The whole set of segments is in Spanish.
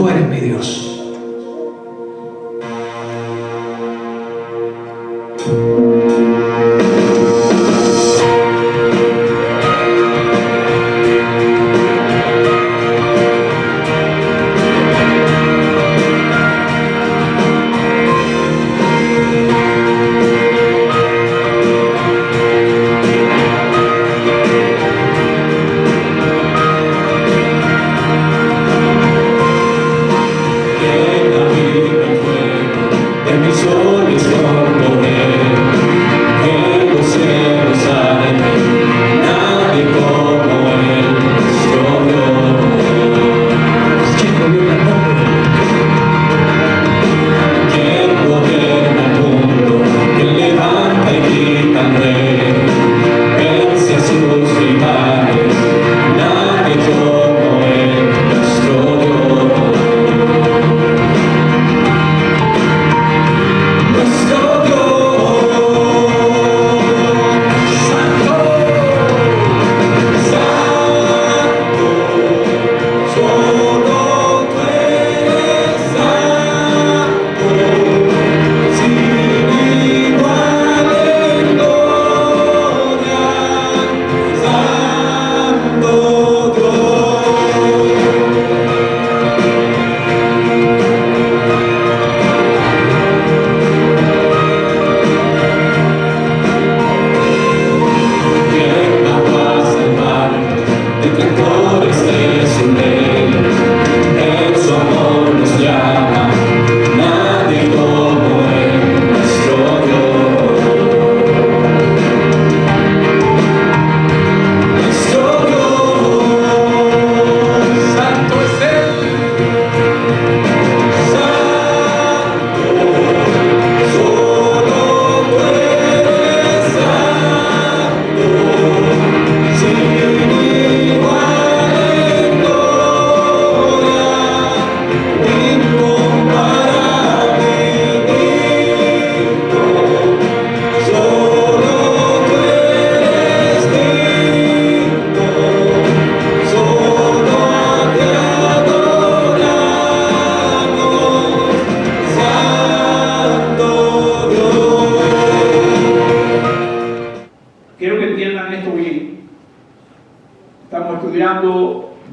Tú eres mi Dios.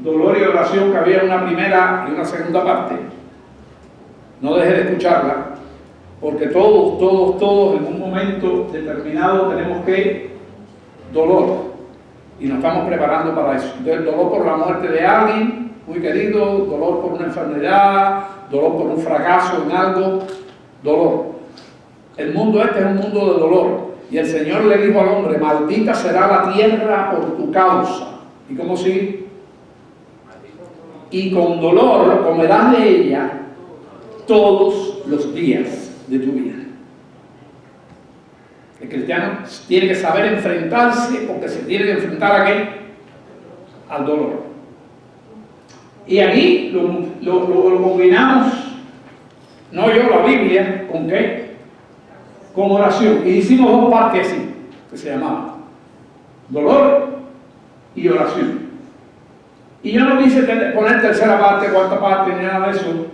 Dolor y oración, que había una primera y una segunda parte. No deje de escucharla, porque todos en un momento determinado tenemos que dolor, y nos estamos preparando para eso. Entonces, dolor por la muerte de alguien muy querido, dolor por una enfermedad, dolor por un fracaso en algo, dolor. El mundo este es un mundo de dolor, y el Señor le dijo al hombre: maldita será la tierra por tu causa. ¿Y cómo sigue? Y con dolor comerás de ella todos los días de tu vida. El cristiano tiene que saber enfrentarse, porque se tiene que enfrentar ¿a qué? Al dolor. Y aquí lo combinamos, no yo, la Biblia, ¿con qué? Con oración. Y hicimos dos partes así, que se llamaban dolor y oración. Y yo no quise poner tercera parte, cuarta parte, ni nada de eso.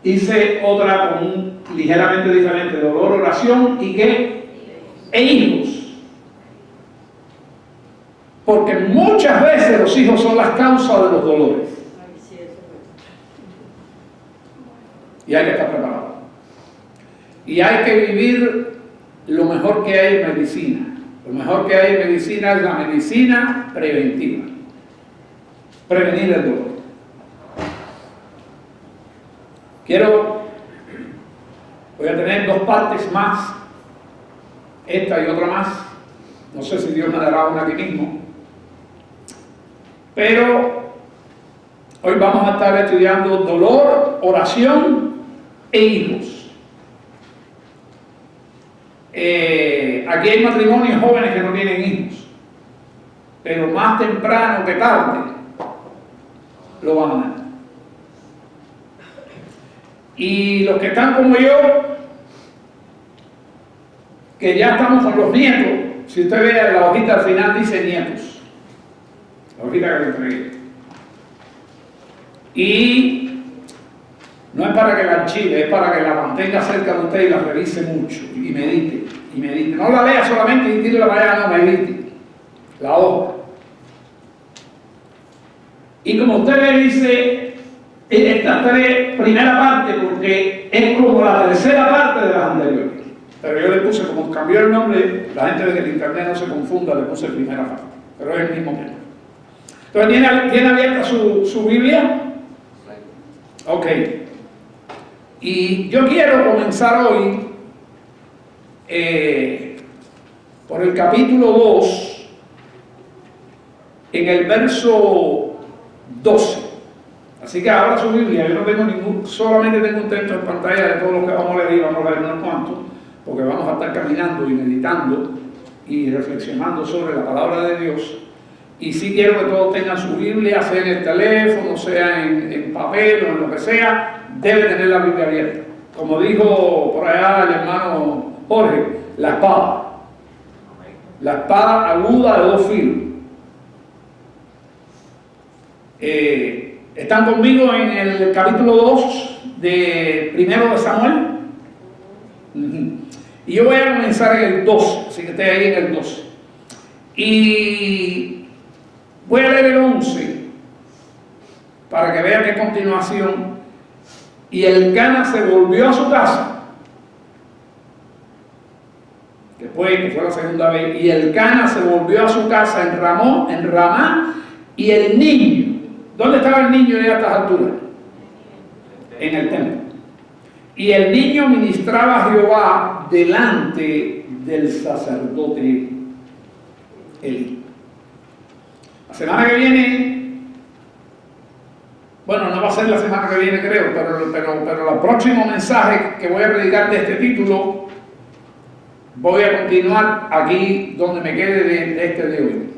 Hice otra con un ligeramente diferente: dolor, oración y ¿qué? E hijos. Porque muchas veces los hijos son las causas de los dolores. Y hay que estar preparado. Y hay que vivir lo mejor que hay en medicina. Lo mejor que hay en medicina es la medicina preventiva. Prevenir el dolor. Voy a tener dos partes más, esta y otra más. No sé si Dios me dará una aquí mismo. Pero hoy vamos a estar estudiando dolor, oración e hijos. Aquí hay matrimonios jóvenes que no tienen hijos, pero más temprano que tarde lo van a dar. Y los que están como yo, que ya estamos con los nietos, si usted ve la hojita al final dice nietos, la hojita que le entregué. Y No es para que la archive, es para que la mantenga cerca de usted y la revise mucho y medite, y medite. No la lea solamente y tire para allá, no, medite. La hoja. Y como usted ve, dice estas tres primera parte, porque es como la tercera parte de las anteriores. Pero yo le puse, como cambió el nombre, la gente del internet no se confunda, le puse primera parte. Pero es el mismo tema. Entonces, ¿tiene abierta su Biblia? Ok. Y yo quiero comenzar hoy por el capítulo 2, en el verso 12. Así que abra su Biblia. Yo no tengo solamente tengo un texto en pantalla de todo lo que vamos a leer, vamos a leer unos cuantos, porque vamos a estar caminando y meditando y reflexionando sobre la palabra de Dios. Y sí quiero que todos tengan su Biblia, sea en el teléfono, sea en papel o en lo que sea, debe tener la Biblia abierta. Como dijo por allá el hermano Jorge, la espada. La espada aguda de dos filos. ¿Están conmigo en el capítulo 2 de primero de Samuel? Y yo voy a comenzar en el 12, así que esté ahí en el 12. Y voy a leer el 11 para que vean que a continuación. Y Elcana se volvió a su casa, después que fue la segunda vez, y Elcana se volvió a su casa en Ramá, y el niño, ¿dónde estaba el niño ya a estas alturas? En el templo. Y el niño ministraba a Jehová delante del sacerdote Elí. La semana que viene, bueno, no va a ser la semana que viene creo, pero el próximo mensaje que voy a predicar de este título, voy a continuar aquí donde me quede de este de hoy.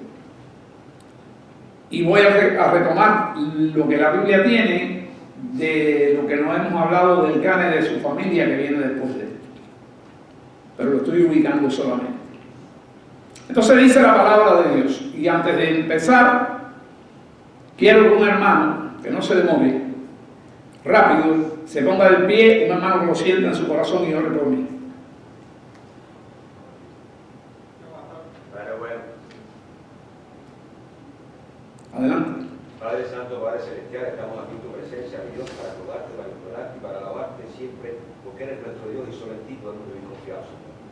Y voy a retomar lo que la Biblia tiene de lo que nos hemos hablado del Elcana y de su familia que viene después de esto. Pero lo estoy ubicando solamente. Entonces dice la palabra de Dios. Y antes de empezar, quiero que un hermano, que no se demore, rápido, se ponga de pie, un hermano que lo sienta en su corazón y ore por mí. Adelante. Padre Santo, Padre Celestial, estamos aquí en tu presencia, mi Dios, para rogarte, para implorarte y para alabarte siempre, porque eres nuestro Dios y solo en ti podemos vivir confiados.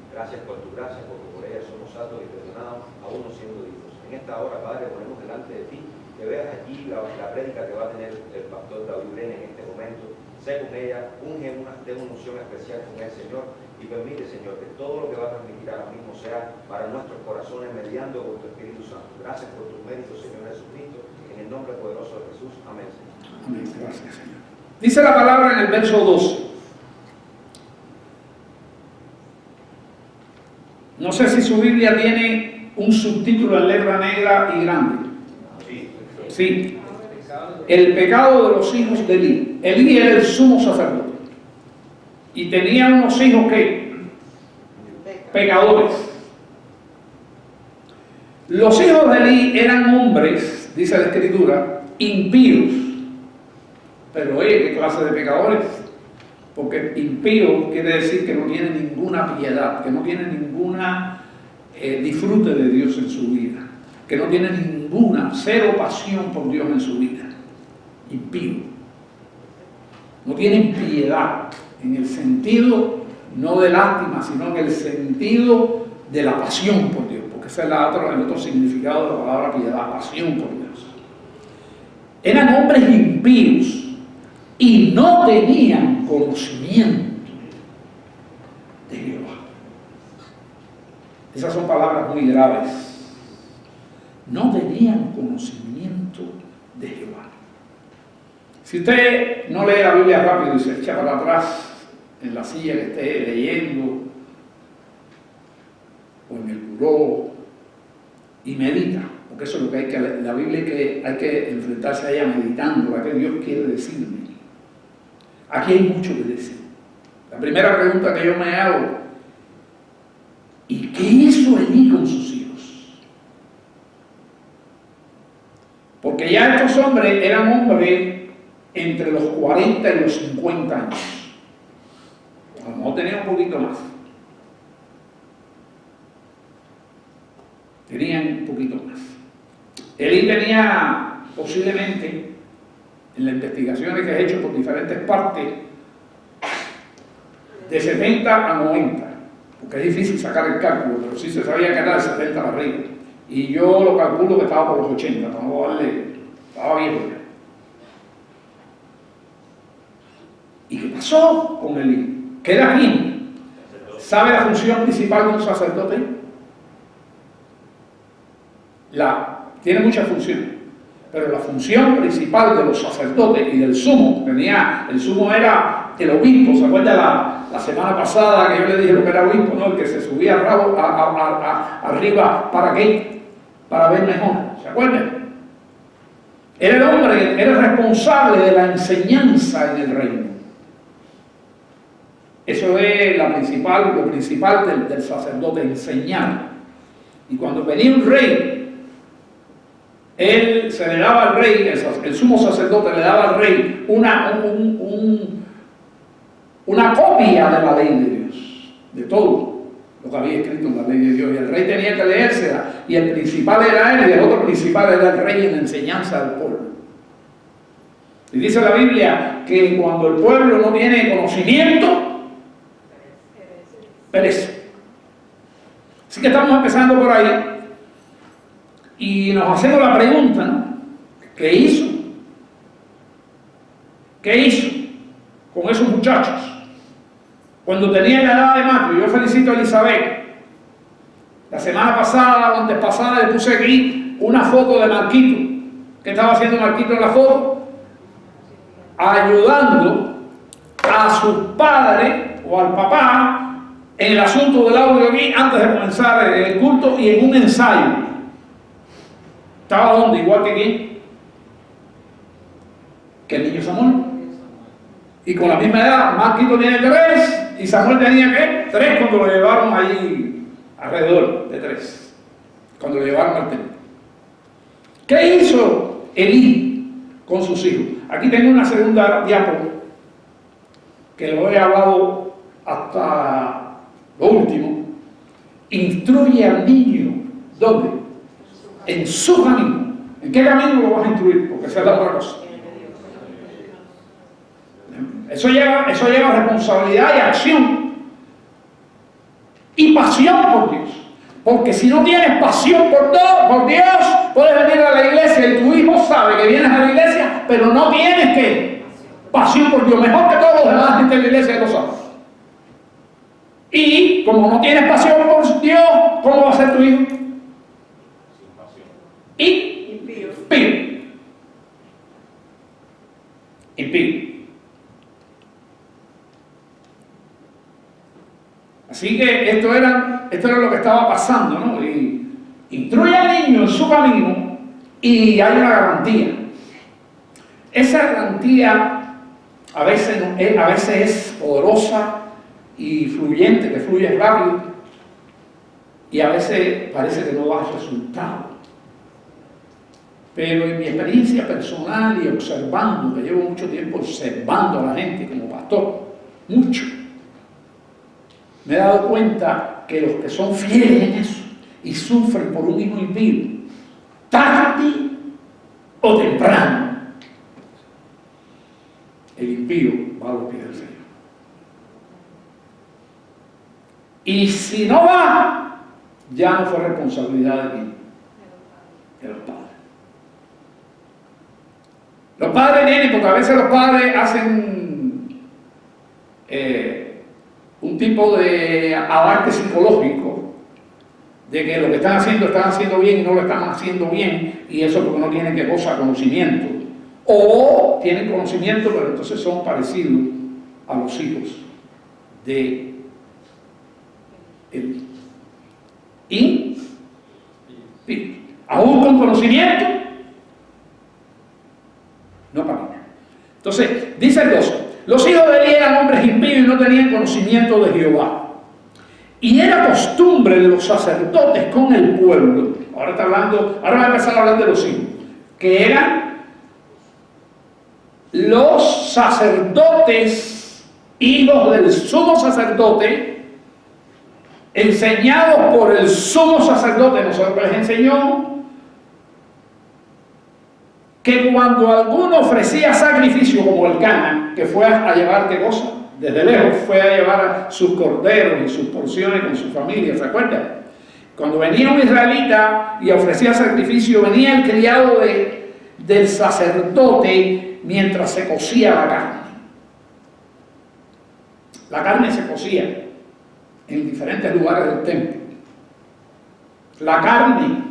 Gracias por tu gracia, porque por ella somos salvos y perdonados, aún no siendo hijos. En esta hora, Padre, ponemos delante de ti, que veas allí la prédica que va a tener el pastor David Brene en este momento. Sé con ella, ten una unción especial con el Señor, y permite, Señor, que todo lo que va a transmitir ahora mismo sea para nuestros corazones, mediando con tu Espíritu Santo. Gracias por tus méritos, Señor Jesucristo, en el nombre poderoso de Jesús. Amén, Señor. Amén. Gracias, Señor. Dice la palabra en el verso 12. No sé si su Biblia tiene un subtítulo en letra negra y grande. Sí. El pecado de los hijos de Elí. Elí era el sumo sacerdote. Y tenía unos hijos que pecadores. Los hijos de Elí eran hombres, dice la Escritura, impíos. Pero oye, ¿qué clase de pecadores? Porque impío quiere decir que no tiene ninguna piedad, que no tiene ninguna disfrute de Dios en su vida, que no tiene cero pasión por Dios en su vida. Impío. No tienen piedad en el sentido no de lástima, sino en el sentido de la pasión por Dios, porque ese es el otro significado de la palabra piedad, pasión por Dios. Eran hombres impíos y no tenían conocimiento de Jehová. Esas son palabras muy graves. No tenían conocimiento de Jehová. Si usted no lee la Biblia rápido y se echa para atrás en la silla que esté leyendo o en el buró y medita, porque eso es lo que hay que leer. La Biblia hay que enfrentarse a ella meditando, a qué Dios quiere decirme. Aquí hay mucho que decir. La primera pregunta que yo me hago, ¿y qué hizo Elí con sus hijos? Porque ya estos hombres eran hombres entre los 40 y los 50 años. A lo mejor tenía un poquito más. Tenían un poquito más. Elí tenía posiblemente, en las investigaciones que he hecho por diferentes partes, de 70 a 90, porque es difícil sacar el cálculo, pero sí se sabía que era de 70 para arriba. Y yo lo calculo que estaba por los 80, no darle, estaba viejo ya. ¿Y qué pasó con Elí? ¿Qué era quién? ¿Sabe la función principal de un sacerdote? Tiene muchas funciones, pero la función principal de los sacerdotes y del sumo, el sumo era el obispo. ¿Se acuerda la semana pasada que yo le dije lo que era obispo? ¿No? El que se subía arriba, ¿para qué? Para ver mejor. ¿Se acuerdan? Era el hombre, era el responsable de la enseñanza en el reino. Eso es lo principal del sacerdote, enseñar. Y cuando venía un rey, él se le daba al rey, el sumo sacerdote le daba al rey una copia de la ley de Dios, de todo lo que había escrito en la ley de Dios, y el rey tenía que leérsela, y el principal era él, y el otro principal era el rey en la enseñanza del pueblo. Y dice la Biblia que cuando el pueblo no tiene conocimiento, perece. Así que estamos empezando por ahí. Y nos hacemos la pregunta, ¿no? ¿Qué hizo? ¿Qué hizo con esos muchachos? Cuando tenían la edad de Mateo, yo felicito a Elizabeth. La semana pasada o antes pasada le puse aquí una foto de Marquito. ¿Qué estaba haciendo Marquito en la foto? Ayudando a sus padres o al papá en el asunto del audio aquí antes de comenzar el culto y en un ensayo. ¿Estaba donde? Igual que quién? Que el niño Samuel. Y con la misma edad, Marquito tiene 3 y Samuel tenía ¿qué? 3 cuando lo llevaron ahí alrededor de 3. Cuando lo llevaron al templo. ¿Qué hizo Elí con sus hijos? Aquí tengo una segunda diapo que lo he hablado hasta lo último. Instruye al niño. ¿Dónde? En su camino. ¿En qué camino lo vas a instruir? Porque esa es la otra cosa. Eso lleva responsabilidad y acción. Y pasión por Dios. Porque si no tienes pasión por Dios, puedes venir a la iglesia y tu hijo sabe que vienes a la iglesia, pero no tienes ¿qué? Pasión por Dios. Mejor que todos los demás gente de la iglesia lo saben. Y como no tienes pasión por Dios, ¿cómo va a ser tu hijo? Impío. Así que esto era lo que estaba pasando, ¿no? Y instruye al niño en su camino y hay una garantía. Esa garantía a veces es poderosa y fluyente, que fluye rápido, y a veces parece que no da resultado. Pero en mi experiencia personal y observando, que llevo mucho tiempo observando a la gente como pastor, mucho, me he dado cuenta que los que son fieles en eso y sufren por un hijo impío, tarde o temprano, el impío va a los pies del Señor. Y si no va, ya no fue responsabilidad de quién, de los padres. Los padres vienen, porque a veces los padres hacen un tipo de abarque psicológico de que lo que están haciendo bien y no lo están haciendo bien, y eso porque no tienen que cosa conocimiento. O tienen conocimiento, pero entonces son parecidos a los hijos de él. Y aún con conocimiento, no camina. Entonces, dice el 12, los hijos de Elí eran hombres impíos y no tenían conocimiento de Jehová. Y era costumbre de los sacerdotes con el pueblo, ahora va a empezar a hablar de los hijos, que eran los sacerdotes, hijos del sumo sacerdote, enseñados por el sumo sacerdote, nosotros les enseñó que cuando alguno ofrecía sacrificio, como el Cana, que fue a llevar, ¿qué cosa? Desde lejos fue a llevar sus corderos y sus porciones con su familia, ¿se acuerdan? Cuando venía un israelita y ofrecía sacrificio, venía el criado del sacerdote mientras se cocía la carne. La carne se cocía en diferentes lugares del templo. La carne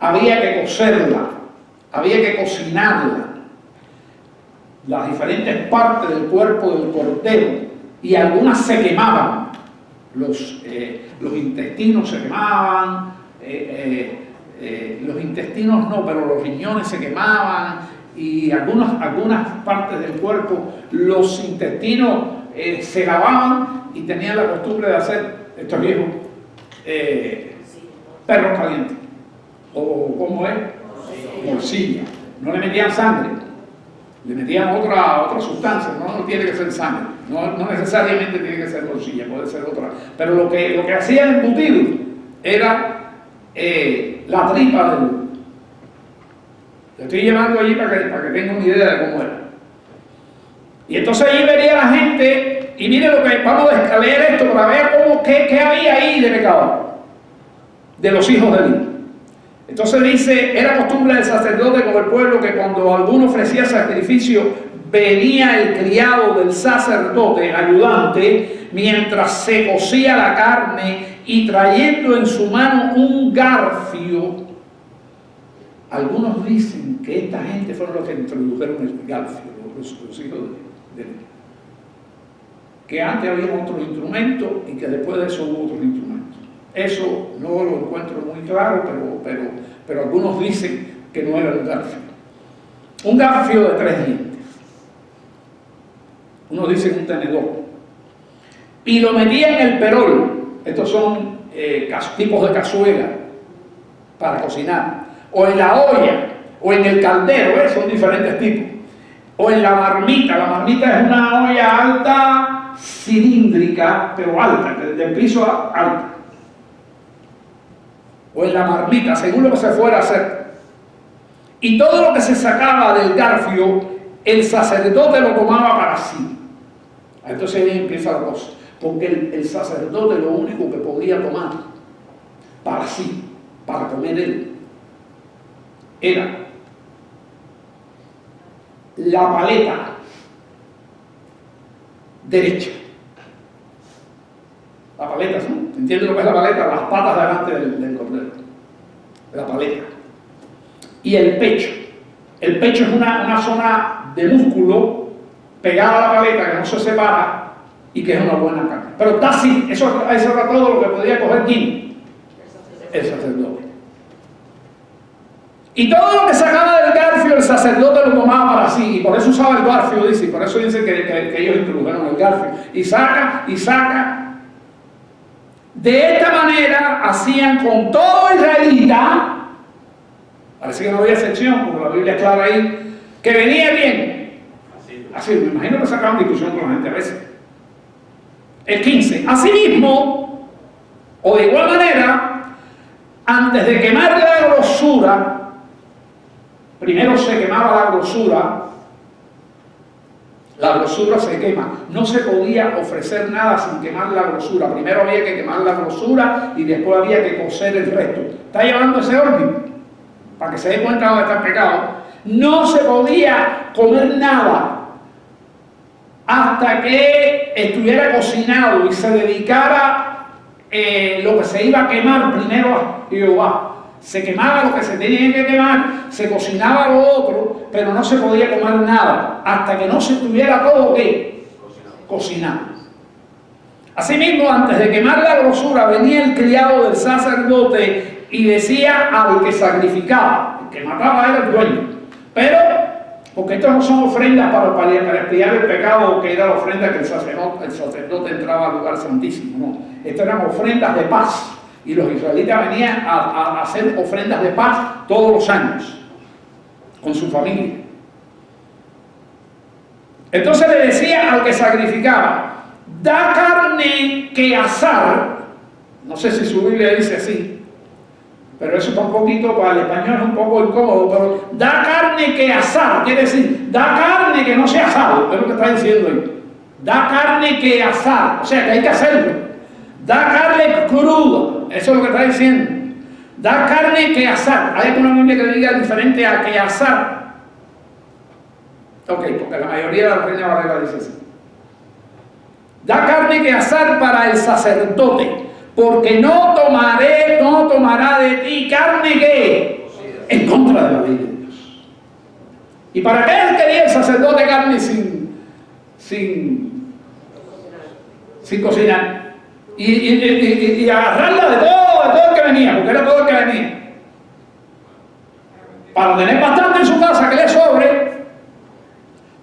había que cocerla, había que cocinarla. Las diferentes partes del cuerpo del cordero, y algunas se quemaban. Los intestinos se quemaban, los intestinos no, pero los riñones se quemaban, y algunas partes del cuerpo, los intestinos se lavaban, y tenían la costumbre de hacer, estos viejos, perros calientes, o ¿cómo es? Morcilla. No le metían sangre, le metían otra sustancia, no tiene que ser sangre, no necesariamente tiene que ser morcilla, puede ser otra, pero lo que hacían embutido era la tripa del... Lo estoy llevando allí para que tengan una idea de cómo era. Y entonces allí venía la gente, y mire lo que vamos a leer esto para ver qué había ahí de pecado de los hijos de Eli. Entonces dice, era costumbre del sacerdote con el pueblo que cuando alguno ofrecía sacrificio, venía el criado del sacerdote, ayudante, mientras se cocía la carne, y trayendo en su mano un garfio. Algunos dicen que esta gente fueron los que introdujeron el garfio, los hijos de Eli. Que antes había otros instrumentos y que después de eso hubo otros instrumentos. Eso no lo encuentro muy claro, pero algunos dicen que no era un garfio. Un garfio de 3 dientes. Unos dicen un tenedor. Y lo metía en el perol. Estos son tipos de cazuela para cocinar. O en la olla, o en el caldero, son diferentes tipos. O en la marmita. La marmita es una olla alta, cilíndrica, pero alta, del piso alta. O en la marmita, según lo que se fuera a hacer. Y todo lo que se sacaba del garfio, el sacerdote lo tomaba para sí. Entonces ahí empieza la cosa. Porque el sacerdote lo único que podía tomar para sí, para comer él, era la paleta derecha. La paleta, ¿no? ¿Entiendes lo que es la paleta? Las patas delante del cordero. La paleta. Y el pecho. El pecho es una zona de músculo pegada a la paleta que no se separa y que es una buena carne. Pero está así, eso era todo lo que podía coger ¿quién? El sacerdote. Y todo lo que sacaba del garfio el sacerdote lo tomaba para sí, y por eso usaba el garfio, dice, y por eso dice que ellos introdujeron el garfio. Y saca, y saca. De esta manera hacían con todo israelita, parece que no había excepción, porque la Biblia es clara ahí, que venía bien. Así, me imagino que sacaban discusión con la gente a veces. El 15. Asimismo, o de igual manera, antes de quemar la grosura, primero se quemaba la grosura se quema, no se podía ofrecer nada sin quemar la grosura, primero había que quemar la grosura y después había que cocer el resto. ¿Está llevando ese orden? Para que se dé cuenta dónde está el pecado. No se podía comer nada hasta que estuviera cocinado y se dedicara lo que se iba a quemar primero a Jehová. Se quemaba lo que se tenía que quemar, se cocinaba lo otro, pero no se podía comer nada hasta que no se tuviera todo ¿qué? Cocinado. Asimismo, antes de quemar la grosura, venía el criado del sacerdote y decía al que sacrificaba, el que mataba era el dueño. Pero, porque estas no son ofrendas para expiar el pecado, que era la ofrenda que el sacerdote entraba al lugar santísimo, no. Estas eran ofrendas de paz. Y los israelitas venían a hacer ofrendas de paz todos los años, con su familia. Entonces le decía al que sacrificaba, da carne que asar. No sé si su Biblia dice así, pero eso está un poquito, para el español es un poco incómodo, pero da carne que asar, quiere decir, da carne que no sea asado, es lo que está diciendo ahí. Da carne que asar, o sea que hay que hacerlo. Da carne cruda, eso es lo que está diciendo. Da carne que asar. ¿Hay alguna Biblia que diga diferente a que asar? Ok, porque la mayoría de la Reina Valera dice así. Da carne que asar para el sacerdote, porque no tomará de ti carne que en contra de la ley de Dios. ¿Y para qué quería el sacerdote carne sin cocinar? Y agarrarla de todo el que venía, porque era todo el que venía. Para tener bastante en su casa que le sobre,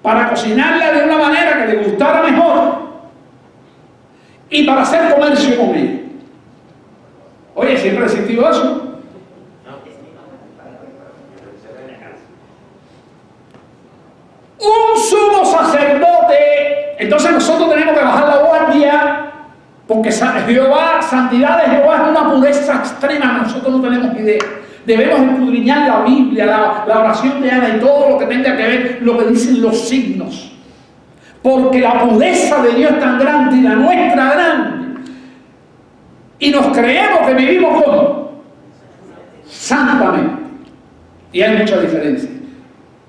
para cocinarla de una manera que le gustara mejor y para hacer comercio con ella. Oye, siempre ha existido eso. Un sumo sacerdote, entonces nosotros tenemos que bajar la guardia, porque Jehová, santidad de Jehová es una pureza extrema, nosotros no tenemos idea. Debemos escudriñar la Biblia, la oración de Ana y todo lo que tenga que ver, lo que dicen los signos. Porque la pureza de Dios es tan grande y la nuestra grande. Y nos creemos que vivimos como santamente. Y hay mucha diferencia.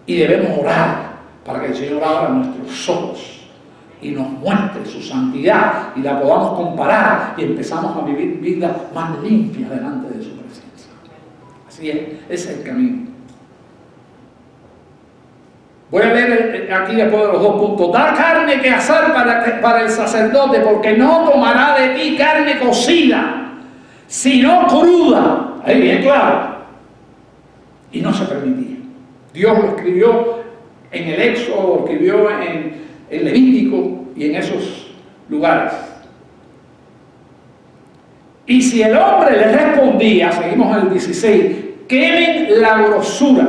Y debemos orar para que el Señor abra nuestros ojos y nos muestre su santidad y la podamos comparar y empezamos a vivir vidas más limpias delante de su presencia. Así es, ese es el camino. Voy a leer aquí después de los 2 puntos. Da carne que asar para el sacerdote, porque no tomará de ti carne cocida, sino cruda. Ahí bien claro. Y no se permitía. Dios lo escribió en el Éxodo, lo escribió en Levítico y en esos lugares. Y si el hombre le respondía, seguimos en el 16, quemen la grosura.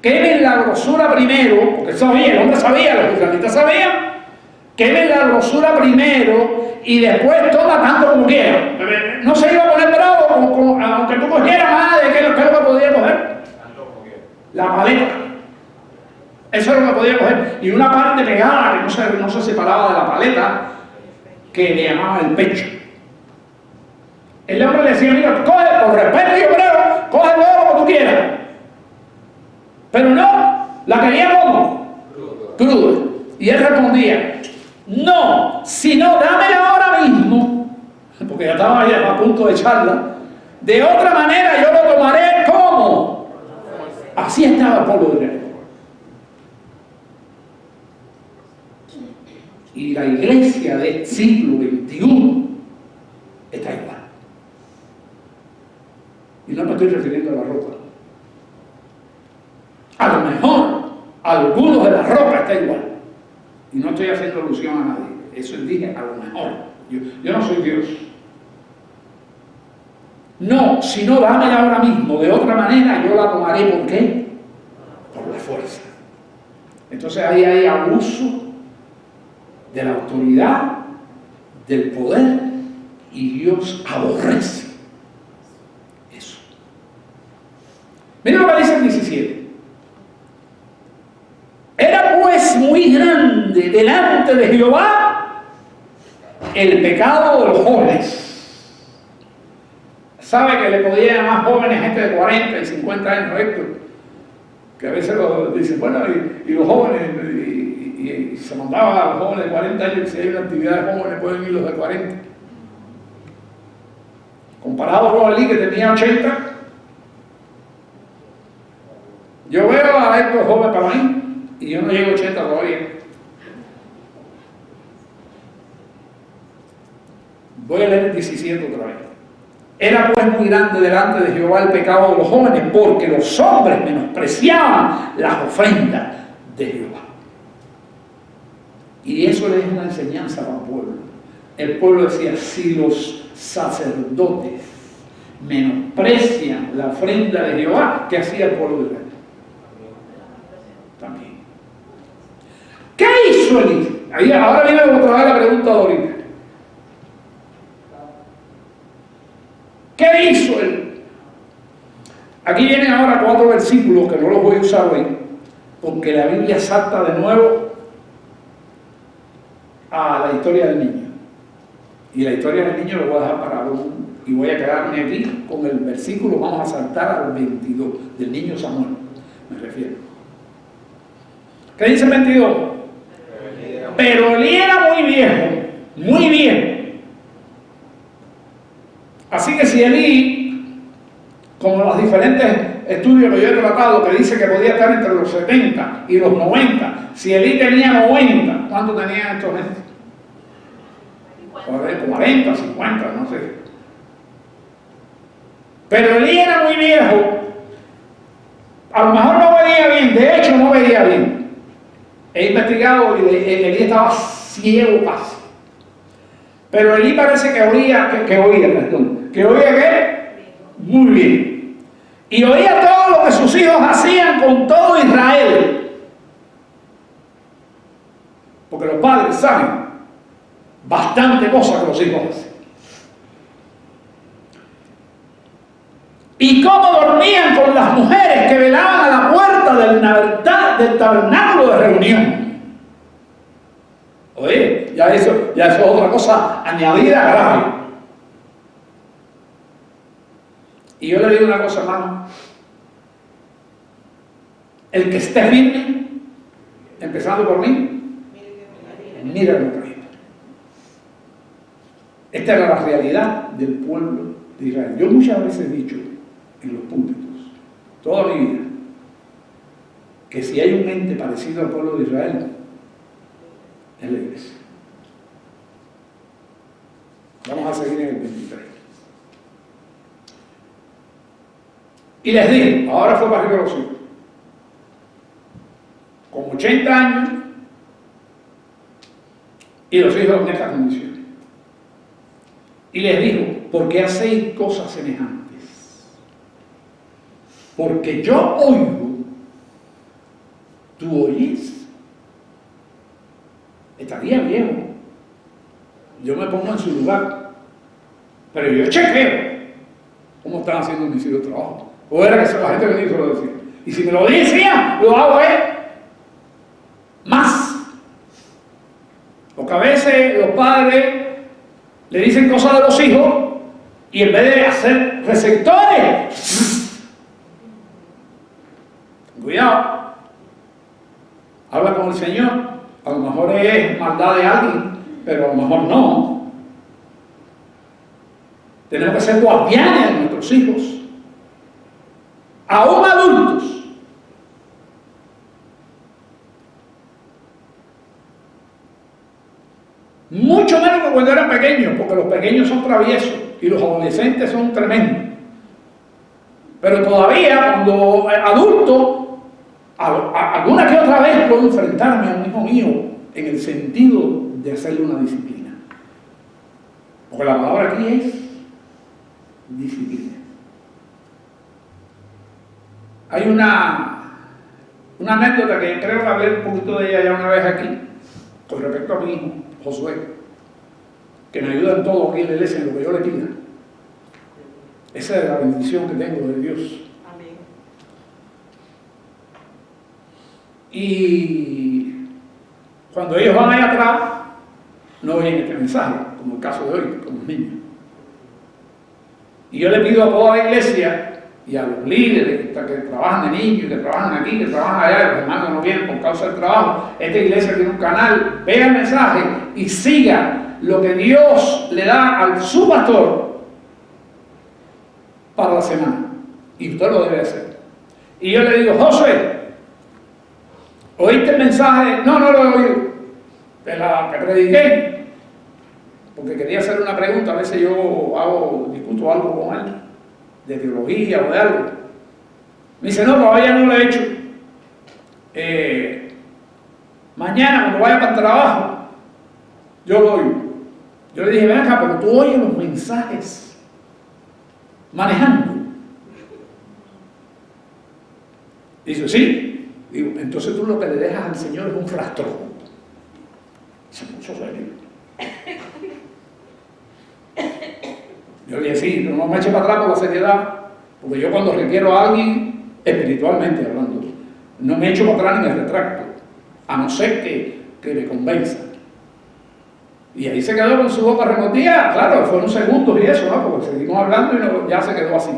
Quemen la grosura primero, porque el hombre sabía, los israelitas sabían, quemen la grosura primero y después toma tanto como quiera. No se iba a poner bravo, aunque tú cogieras más de qué es lo que podía coger. La paleta. Eso es lo que podía coger. Y una parte pegada que no se separaba de la paleta, que le llamaba el pecho. El hombre le decía, mira, coge, por respeto y hebreo, coge todo lo que tú quieras. Pero no, la quería como cruda. Y él respondía, no, sino dámela ahora mismo, porque ya estaba ya a punto de echarla. De otra manera yo lo tomaré como. Así estaba el pueblo de Israel. Y la iglesia del siglo XXI está igual. Y no me estoy refiriendo a la ropa. A lo mejor, algunos de la ropa está igual. Y no estoy haciendo alusión a nadie. Eso dije, a lo mejor. Yo no soy Dios. No, sino dámela ahora mismo. De otra manera yo la tomaré. ¿Por qué? Por la fuerza. Entonces ahí hay abuso de la autoridad, del poder, y Dios aborrece eso. Mira lo que dice el 17. Era pues muy grande delante de Jehová el pecado de los jóvenes. ¿Sabe que le podía llamar jóvenes gente de 40 y 50 años, Héctor? Que a veces dicen, bueno, y los jóvenes, y se mandaba a los jóvenes de 40 años, si hay una actividad de jóvenes, pueden ir los de 40. Comparado con Ali, que tenía 80, yo veo a estos jóvenes para mí, y yo no llego a 80 todavía. Voy a leer el 17 otra vez. Era pues muy grande delante de Jehová el pecado de los jóvenes, porque los hombres menospreciaban las ofrendas de Jehová. Y eso le es una enseñanza al pueblo. El pueblo decía, si los sacerdotes menosprecian la ofrenda de Jehová, ¿qué hacía el pueblo de Israel? También. ¿Qué hizo Elí? Ahora viene otra vez la pregunta de ahorita. ¿Qué hizo él? Aquí vienen ahora 4 versículos que no los voy a usar hoy, porque la Biblia salta de nuevo a la historia del niño. Y la historia del niño lo voy a dejar para y voy a quedarme aquí con el versículo, vamos a saltar al 22, del niño Samuel, me refiero. ¿Qué dice el 22? Pero Elí era muy viejo. Así que si Elí, como los diferentes estudios que yo he tratado, que dice que podía estar entre los 70 y los 90, si Elí tenía 90, ¿cuánto tenían estos gente? 40, 50, no sé. Pero Elí era muy viejo, a lo mejor no veía bien, de hecho no veía bien. He investigado y Elí estaba ciego casi. Pero Elí parece que oía muy bien. Y oía todo lo que sus hijos hacían con todo Israel. Porque los padres saben bastante cosas que los hijos hacen. Y cómo dormían con las mujeres que velaban a la puerta del tabernáculo de reunión. Oye, ya eso es otra cosa añadida grave. Y yo le digo una cosa, hermano. El que esté firme, empezando por mí, mira lo que hay. Esta era la realidad del pueblo de Israel. Yo muchas veces he dicho en los púlpitos, toda mi vida, que si hay un ente parecido al pueblo de Israel, es la iglesia. Vamos a seguir en el 23. Y les digo, ahora fue para arriba los hijos, con 80 años, y los hijos en estas condiciones. Y les digo, ¿por qué hacéis cosas semejantes? Porque yo oigo, tú oyes. Estaría viejo. Yo me pongo en su lugar. Pero yo chequeo cómo están haciendo mis hijos trabajo. O era que la gente venía y se lo decía. Y si me lo decían, lo hago más. Porque a veces los padres le dicen cosas a los hijos y en vez de hacer receptores, cuidado, habla con el Señor. A lo mejor es maldad de alguien, pero a lo mejor no. Tenemos que ser guardianes de nuestros hijos, aún adultos. Mucho menos que cuando eran pequeños, porque los pequeños son traviesos y los adolescentes son tremendos. Pero todavía, cuando adulto, alguna que otra vez puedo enfrentarme a un hijo mío en el sentido de hacerle una disciplina. Porque la palabra aquí es disciplina. Hay una anécdota que creo que hablé un poquito de ella ya una vez aquí, con respecto a mi hijo, Josué, que me ayuda en todo aquí en la iglesia, en lo que yo le pida. Esa es la bendición que tengo de Dios. Amén. Y cuando ellos van allá atrás, no oyen este mensaje, como el caso de hoy, con los niños. Y yo le pido a toda la iglesia y a los líderes que trabajan de niños, que trabajan aquí, que trabajan allá, los hermanos no vienen por causa del trabajo, esta iglesia tiene un canal, vea el mensaje y siga lo que Dios le da a su pastor para la semana. Y usted lo debe hacer. Y yo le digo, Josué, ¿oíste el mensaje? No lo he oído. De la que prediqué. Porque quería hacer una pregunta, a veces yo discuto algo con él, de teología o de algo. Me dice, no, todavía no lo he hecho. Mañana, cuando vaya para el trabajo, yo lo oigo. Yo le dije, ven acá, pero tú oyes los mensajes manejando. Dice, sí. Digo, entonces tú lo que le dejas al Señor es un rastrón. Eso es serio. Yo le dije, sí, no me eche para atrás por la seriedad, porque yo cuando requiero a alguien, espiritualmente hablando, no me echo para atrás ni me retracto, a no ser que me convenza. Y ahí se quedó con su boca remotida, claro, fueron segundos y eso, ¿no? Porque seguimos hablando y ya se quedó así.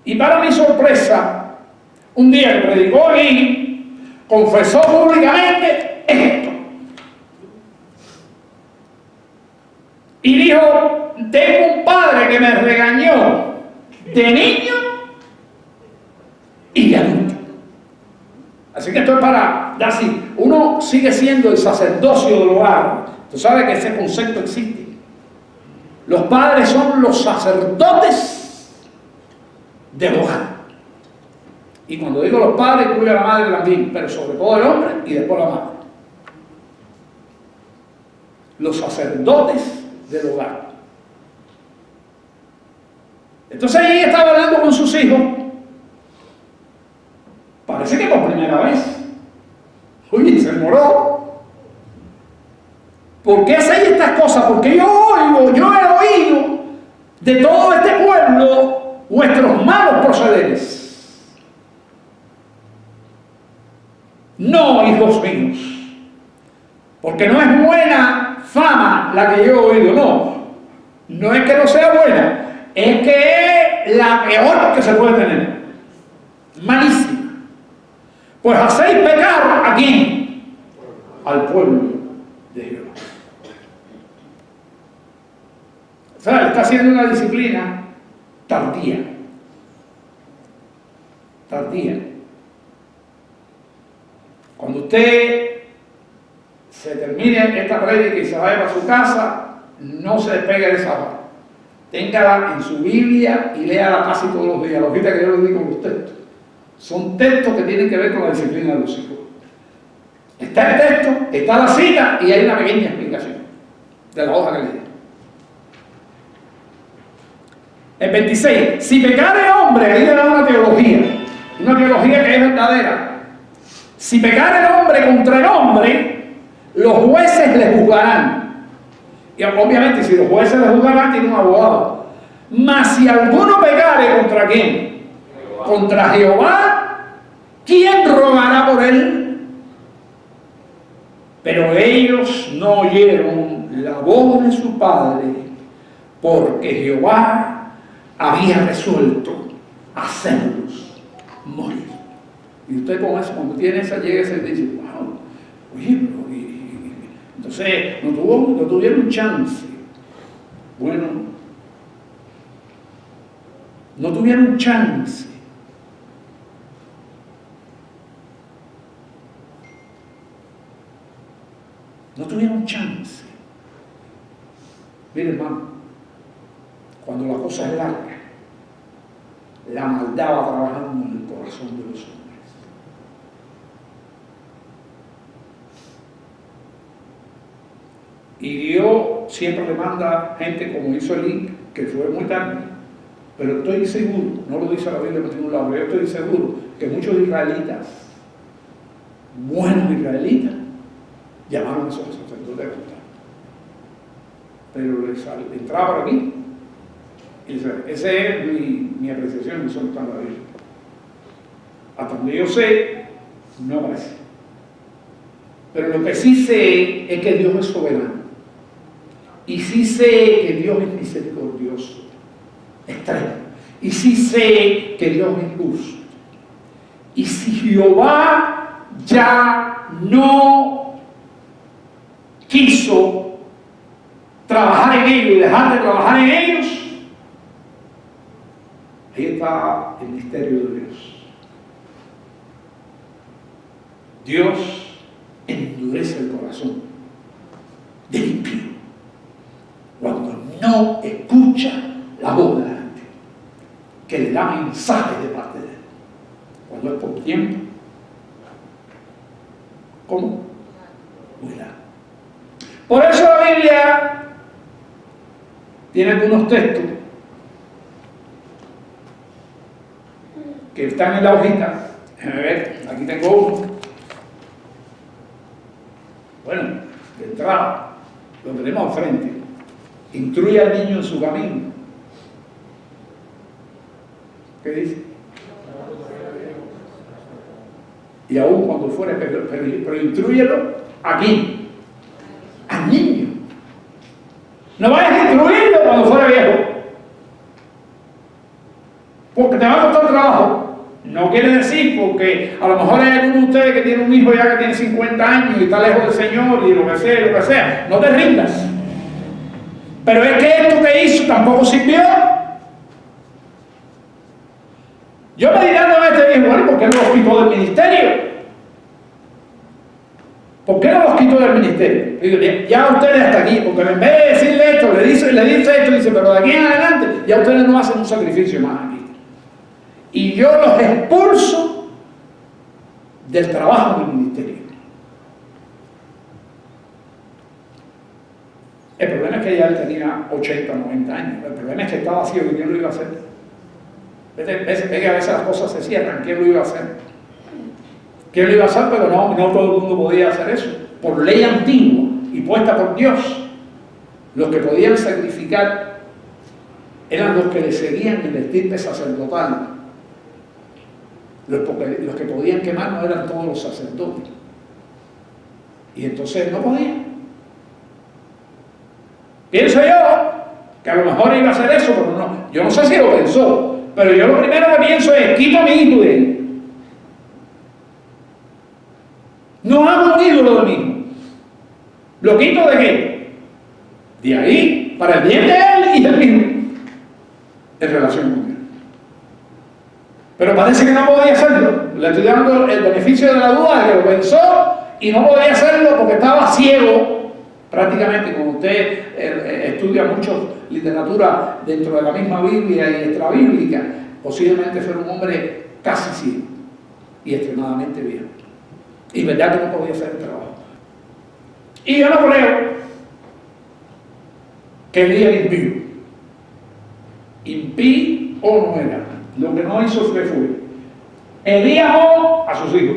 Y para mi sorpresa, un día que predicó allí, confesó públicamente esto. Y dijo, tengo un padre que me regañó de niño y de adulto. Así que esto es para dar así, uno sigue siendo el sacerdocio del hogar. Tú sabes que ese concepto existe. Los padres son los sacerdotes del hogar. Y cuando digo los padres, incluye a la madre también, pero sobre todo el hombre y después la madre. Los sacerdotes del hogar. Entonces ahí estaba hablando con sus hijos. Parece que por primera vez. Oye, se moró. ¿Por qué hacéis estas cosas? Porque yo he oído de todo este pueblo vuestros malos procederes. No, hijos míos, porque no es buena fama la que yo he oído, no es que no sea buena, es que es la peor que se puede tener, malísima. Pues hacéis pecar ¿a quién? Al pueblo de Jehová. O sea, está haciendo una disciplina tardía. Cuando usted se termine esta prédica y se vaya para su casa, no se despegue de esa hoja. Téngala en su Biblia y léala casi todos los días. Los días que yo le digo los textos. Son textos que tienen que ver con la disciplina de los hijos. Está el texto, está la cita y hay una pequeña explicación de la hoja que leí. El 26. Si pecare hombre, ahí le da una teología que es verdadera. Si pecare el hombre contra el hombre, los jueces le juzgarán. Y obviamente, si los jueces le juzgarán, tiene un abogado. Mas si alguno pecare contra quién, contra Jehová, ¿quién rogará por él? Pero ellos no oyeron la voz de su padre, porque Jehová había resuelto hacerlos morir. Y usted con eso, cuando tiene esa llega y dice, wow, oye, entonces no tuvieron chance. Bueno, no tuvieron chance. No tuvieron chance. Mire, hermano, cuando la cosa es larga, la maldad va trabajando en el corazón de los hombres. Y Dios siempre le manda gente como hizo Elí, que fue muy tarde. Pero estoy seguro, no lo dice la Biblia por ningún lado, pero yo estoy seguro que muchos israelitas, buenos israelitas, llamaron a esos sacerdotes de contar. Pero les entraba por aquí. Y esa es mi apreciación de soltar la Biblia. Hasta donde yo sé, no aparece. Pero lo que sí sé es que Dios es soberano. Y sí sé que Dios es misericordioso, extremo. Y sí sé que Dios es justo. Y si Jehová ya no quiso trabajar en ellos y dejar de trabajar en ellos, ahí está el misterio de Dios. Dios endurece el corazón del impío cuando no escucha la voz de la gente que le da mensajes de parte de él. Cuando es por tiempo, ¿cómo? Muy largo. Por eso la Biblia tiene algunos textos que están en la hojita. Déjenme ver, aquí tengo uno. Bueno, de entrada, lo tenemos al frente. Instruye al niño en su camino. ¿Qué dice? Y aún cuando fuere, pero instrúyelo aquí, al niño. No vayas a instruirlo cuando fuera viejo, porque te va a costar trabajo. No quiere decir, porque a lo mejor hay alguno de ustedes que tiene un hijo ya que tiene 50 años y está lejos del Señor y lo que sea, no te rindas. Pero es que esto que hizo tampoco sirvió. Yo me diré a este viejo, bueno, ¿por qué no los quitó del ministerio? ¿Por qué no los quitó del ministerio? Digo, ya ustedes hasta aquí, porque en vez de decirle esto, le dice esto, dice, pero de aquí en adelante, ya ustedes no hacen un sacrificio más aquí. Y yo los expulso del trabajo del ministerio. El problema es que ya él tenía 80, 90 años. El problema es que estaba ciego y ¿quién lo iba a hacer? Ve que a veces las cosas se cierran. ¿Quién lo iba a hacer? ¿Quién lo iba a hacer? Pero no todo el mundo podía hacer eso. Por ley antigua y puesta por Dios, los que podían sacrificar eran los que le seguían el estirpe sacerdotal. Los que podían quemar no eran todos los sacerdotes. Y entonces no podían. Pienso yo que a lo mejor iba a hacer eso, pero no. Yo no sé si lo pensó, pero yo lo primero que pienso es, quito a mi hijo de él. No hago un ídolo de mí. ¿Lo quito de qué? De ahí, para el bien de él y del mío. En relación con él. Pero parece que no podía hacerlo. Le estoy dando el beneficio de la duda, que lo pensó y no podía hacerlo porque estaba ciego. Prácticamente, como usted estudia mucho literatura dentro de la misma Biblia y extrabíblica, posiblemente fuera un hombre casi ciego y extremadamente viejo. Y verdad que no podía hacer el trabajo. Y yo no creo que Elías era impío. Impío no era. Lo que no hizo fue. Elías amó a sus hijos.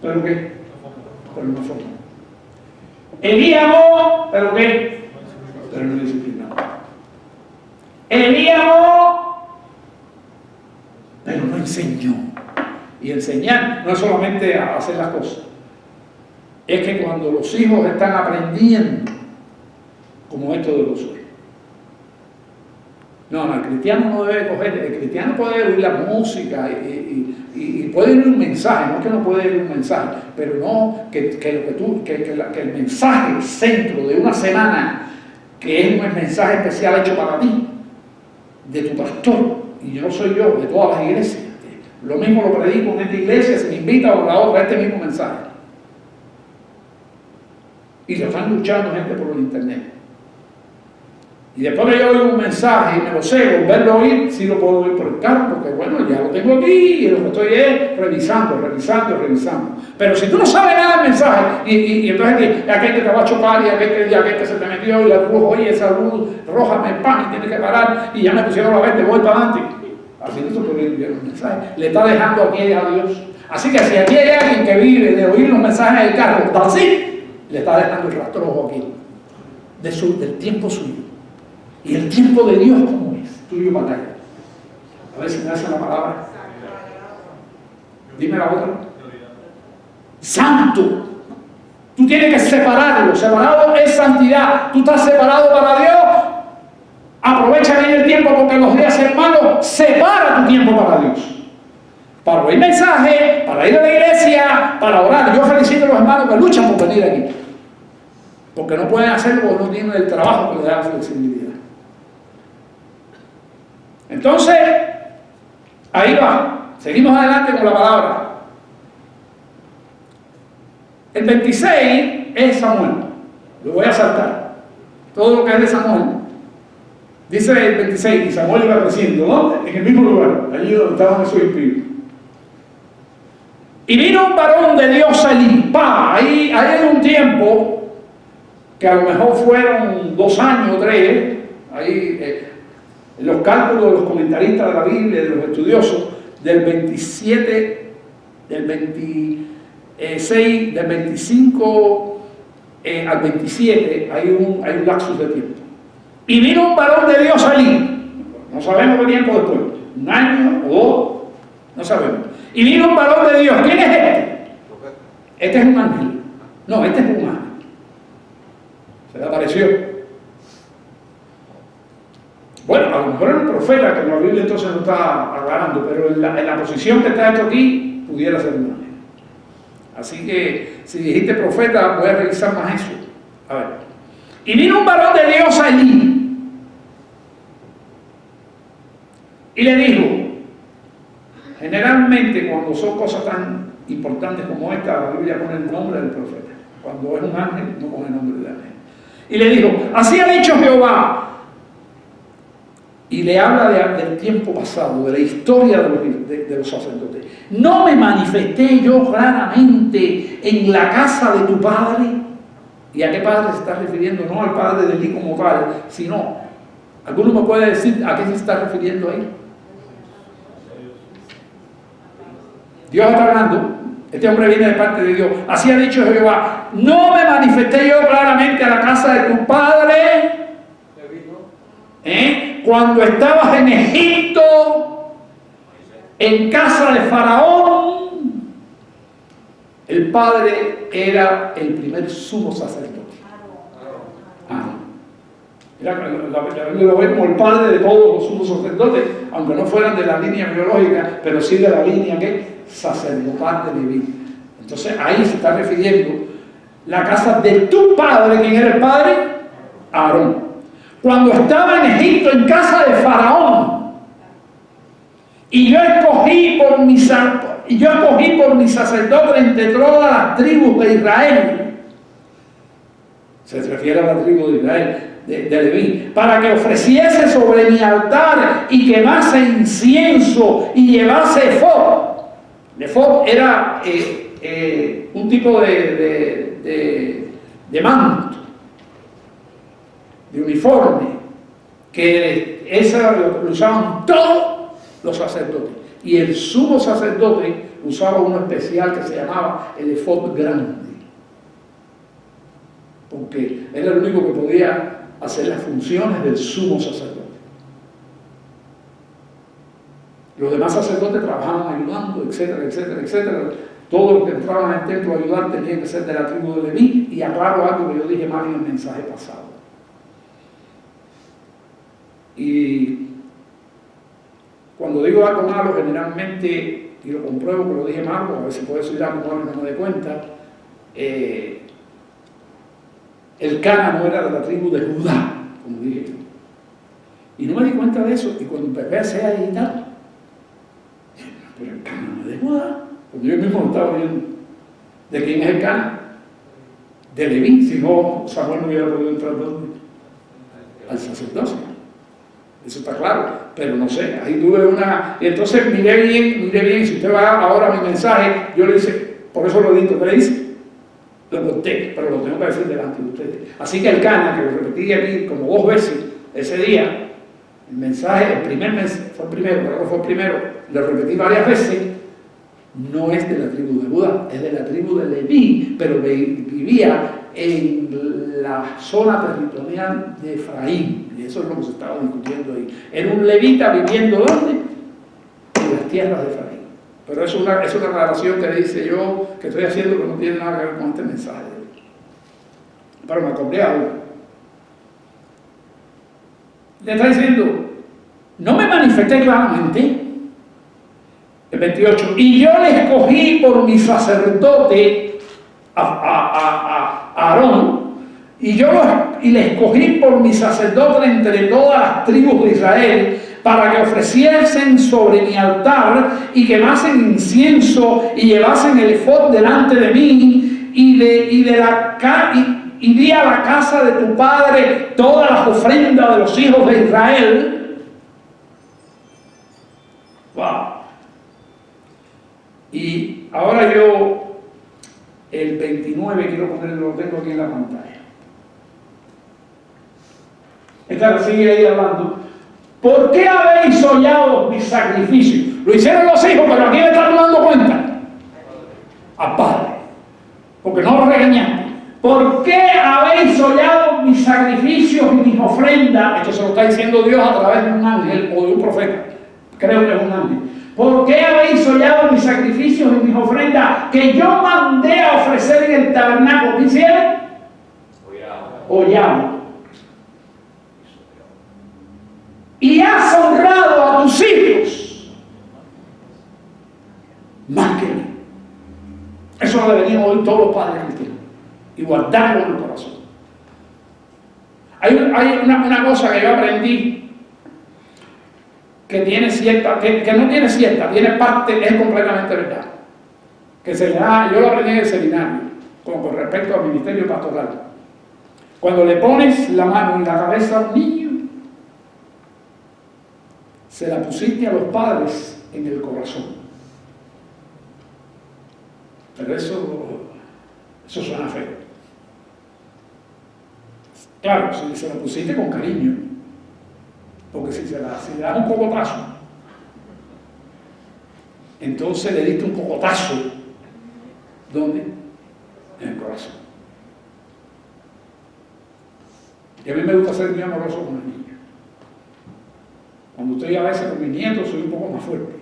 ¿Pero qué? Pero no fue. Elías amó, ¿pero qué? Pero no disciplinado. Elías amó, pero no enseñó. Y enseñar no es solamente a hacer las cosas. Es que cuando los hijos están aprendiendo, como esto de los otros. No, el cristiano no debe coger, el cristiano puede oír la música y puede oír un mensaje, no es que no puede oír un mensaje, pero no que el mensaje, el centro de una semana, que es un mensaje especial hecho para ti, de tu pastor, y yo no soy yo, de todas las iglesias. Lo mismo lo predico en esta iglesia, se me invita a la otra, este mismo mensaje. Y lo están luchando gente por el internet. Y después que yo oigo un mensaje y me lo sé, volverlo a oír, sí lo puedo oír por el carro, porque bueno, ya lo tengo aquí y lo que estoy es revisando. Pero si tú no sabes nada del mensaje, y entonces aquel que te va a chocar y aquel que se te metió y la luz, oye, esa luz roja me pan y tienes que parar y ya me pusieron la verde, voy para adelante. Así no se puede enviar un mensaje. Le está dejando aquí a Dios. Así que si aquí hay alguien que vive de oír los mensajes del carro, así, le está dejando el rastrojo aquí, del tiempo suyo. Y el tiempo de Dios, ¿cómo es? Tuyo batalla. A ver si me hace la palabra. Dime la otra. Santo. Tú tienes que separarlo. Separado es santidad. Tú estás separado para Dios. Aprovecha bien el tiempo porque los días hermanos, separa tu tiempo para Dios. Para oír mensaje, para ir a la iglesia, para orar. Yo felicito a los hermanos que luchan por venir aquí. Porque no pueden hacerlo porque no tienen el trabajo que les da la flexibilidad. Entonces, ahí va. Seguimos adelante con la palabra. El 26 es Samuel. Lo voy a saltar. Todo lo que es de Samuel. Dice el 26, y Samuel iba creciendo, ¿no? En el mismo lugar, allí donde estaban esos impíos. Y vino un varón de Dios a Elí. Ahí hay un tiempo, que a lo mejor fueron 2 años o 3, ahí los cálculos de los comentaristas de la Biblia, de los estudiosos, del 27, del 26, del 25 al 27 hay un lapsus de tiempo. Y vino un varón de Dios allí, no sabemos qué tiempo después, un año o dos, no sabemos. Y vino un varón de Dios. ¿Quién es este? Este es un ángel. No, este es un ángel. Se le apareció. Bueno, a lo mejor era un profeta, que la Biblia entonces no está aclarando, pero en la posición que está esto aquí, pudiera ser un ángel. Así que, si dijiste profeta, voy a revisar más eso. A ver. Y vino un varón de Dios allí. Y le dijo, generalmente cuando son cosas tan importantes como esta, la Biblia pone el nombre del profeta. Cuando es un ángel, no pone el nombre del ángel. Y le dijo, así ha dicho Jehová. Y le habla del tiempo pasado, de la historia de los sacerdotes. ¿No me manifesté yo claramente en la casa de tu padre? ¿Y a qué padre se está refiriendo? No al padre de Elí como tal, sino, ¿alguno me puede decir a qué se está refiriendo ahí? Dios está hablando, este hombre viene de parte de Dios. Así ha dicho Jehová, no me manifesté yo claramente a la casa de tu padre, cuando estabas en Egipto, en casa de Faraón. El padre era el primer sumo sacerdote. La Biblia lo ve como el padre de todos los sumos sacerdotes, aunque no fueran de la línea biológica, pero sí de la línea sacerdotal de Leví. Entonces ahí se está refiriendo la casa de tu padre. ¿Quién era el padre? Aarón. Cuando estaba en Egipto, en casa de Faraón, y yo escogí por mi sacerdote entre todas las tribus de Israel. Se refiere a la tribu de Israel, de Leví, para que ofreciese sobre mi altar y quemase incienso y llevase efod. El efod era un tipo de manto, de uniforme, que esa lo usaban todos los sacerdotes. Y el sumo sacerdote usaba uno especial que se llamaba el efod grande, porque era el único que podía hacer las funciones del sumo sacerdote. Los demás sacerdotes trabajaban ayudando, etcétera, etcétera, etcétera. Todos los que entraban al templo a ayudar tenían que ser de la tribu de Leví. Y aclaro algo que yo dije mal en el mensaje pasado. Y cuando digo algo malo, generalmente, y lo compruebo que lo dije mal, porque a veces puede ser algo malo y no me doy cuenta, el Cana no era de la tribu de Judá, como dije yo. Y no me di cuenta de eso, y cuando empecé a hacer ahí y tal, pero el Cana no es de Judá, porque yo mismo estaba viendo de quién es el Cana. De Leví, si no, Samuel no hubiera podido entrar al sacerdocio. Eso está claro, pero no sé, ahí tuve una... Y entonces miré bien, si usted va ahora a mi mensaje, yo le hice, por eso lo edito, ¿qué le hice? Lo conté, pero lo tengo que decir delante de ustedes. Así que el Cana, que lo repetí aquí como 2 veces ese día, el mensaje, el primer mensaje, fue el primero, pero no fue el primero, lo repetí varias veces, no es de la tribu de Judá, es de la tribu de Leví, pero vivía en la zona territorial de Efraín, y eso es lo que se estaba discutiendo ahí. Era un levita viviendo ¿dónde? En las tierras de Efraín. Pero es una aclaración que dice yo que estoy haciendo que no tiene nada que ver con este mensaje. Pero me acordé algo. Le está diciendo, no me manifesté claramente, el 28, y yo le escogí por mi sacerdote a Aarón, y le escogí por mi sacerdote entre todas las tribus de Israel, para que ofreciesen sobre mi altar y quemasen incienso y llevasen el efod delante de mí, y di a la casa de tu padre todas las ofrendas de los hijos de Israel. Wow. Y ahora yo, el 29, quiero ponerlo, lo tengo aquí en la pantalla. Esta sigue ahí hablando. ¿Por qué habéis hollado mis sacrificios? Lo hicieron los hijos, pero aquí le están dando cuenta. Al padre. Porque no lo regañaste. ¿Por qué mis sacrificios y mis ofrendas, esto se lo está diciendo Dios a través de un ángel o de un profeta, creo que es un ángel. ¿Por qué habéis hollado mis sacrificios y mis ofrendas que yo mandé a ofrecer en el tabernáculo? ¿Qué hicieron? Hollado. Y has honrado a tus hijos más que a mí. Eso lo deberían oír todos los padres cristianos y guardarlo en el corazón. Hay una cosa que yo aprendí que tiene cierta, que no tiene cierta, tiene parte, es completamente verdad. Que se da, yo lo aprendí en el seminario, con respecto al ministerio pastoral. Cuando le pones la mano en la cabeza a un niño, se la pusiste a los padres en el corazón. Pero eso suena feo. Claro, si se la pusiste con cariño, porque si le das un cocotazo, entonces le diste un cocotazo, ¿dónde? En el corazón. Y a mí me gusta ser muy amoroso con los niños. Cuando estoy a veces con mis nietos soy un poco más fuerte.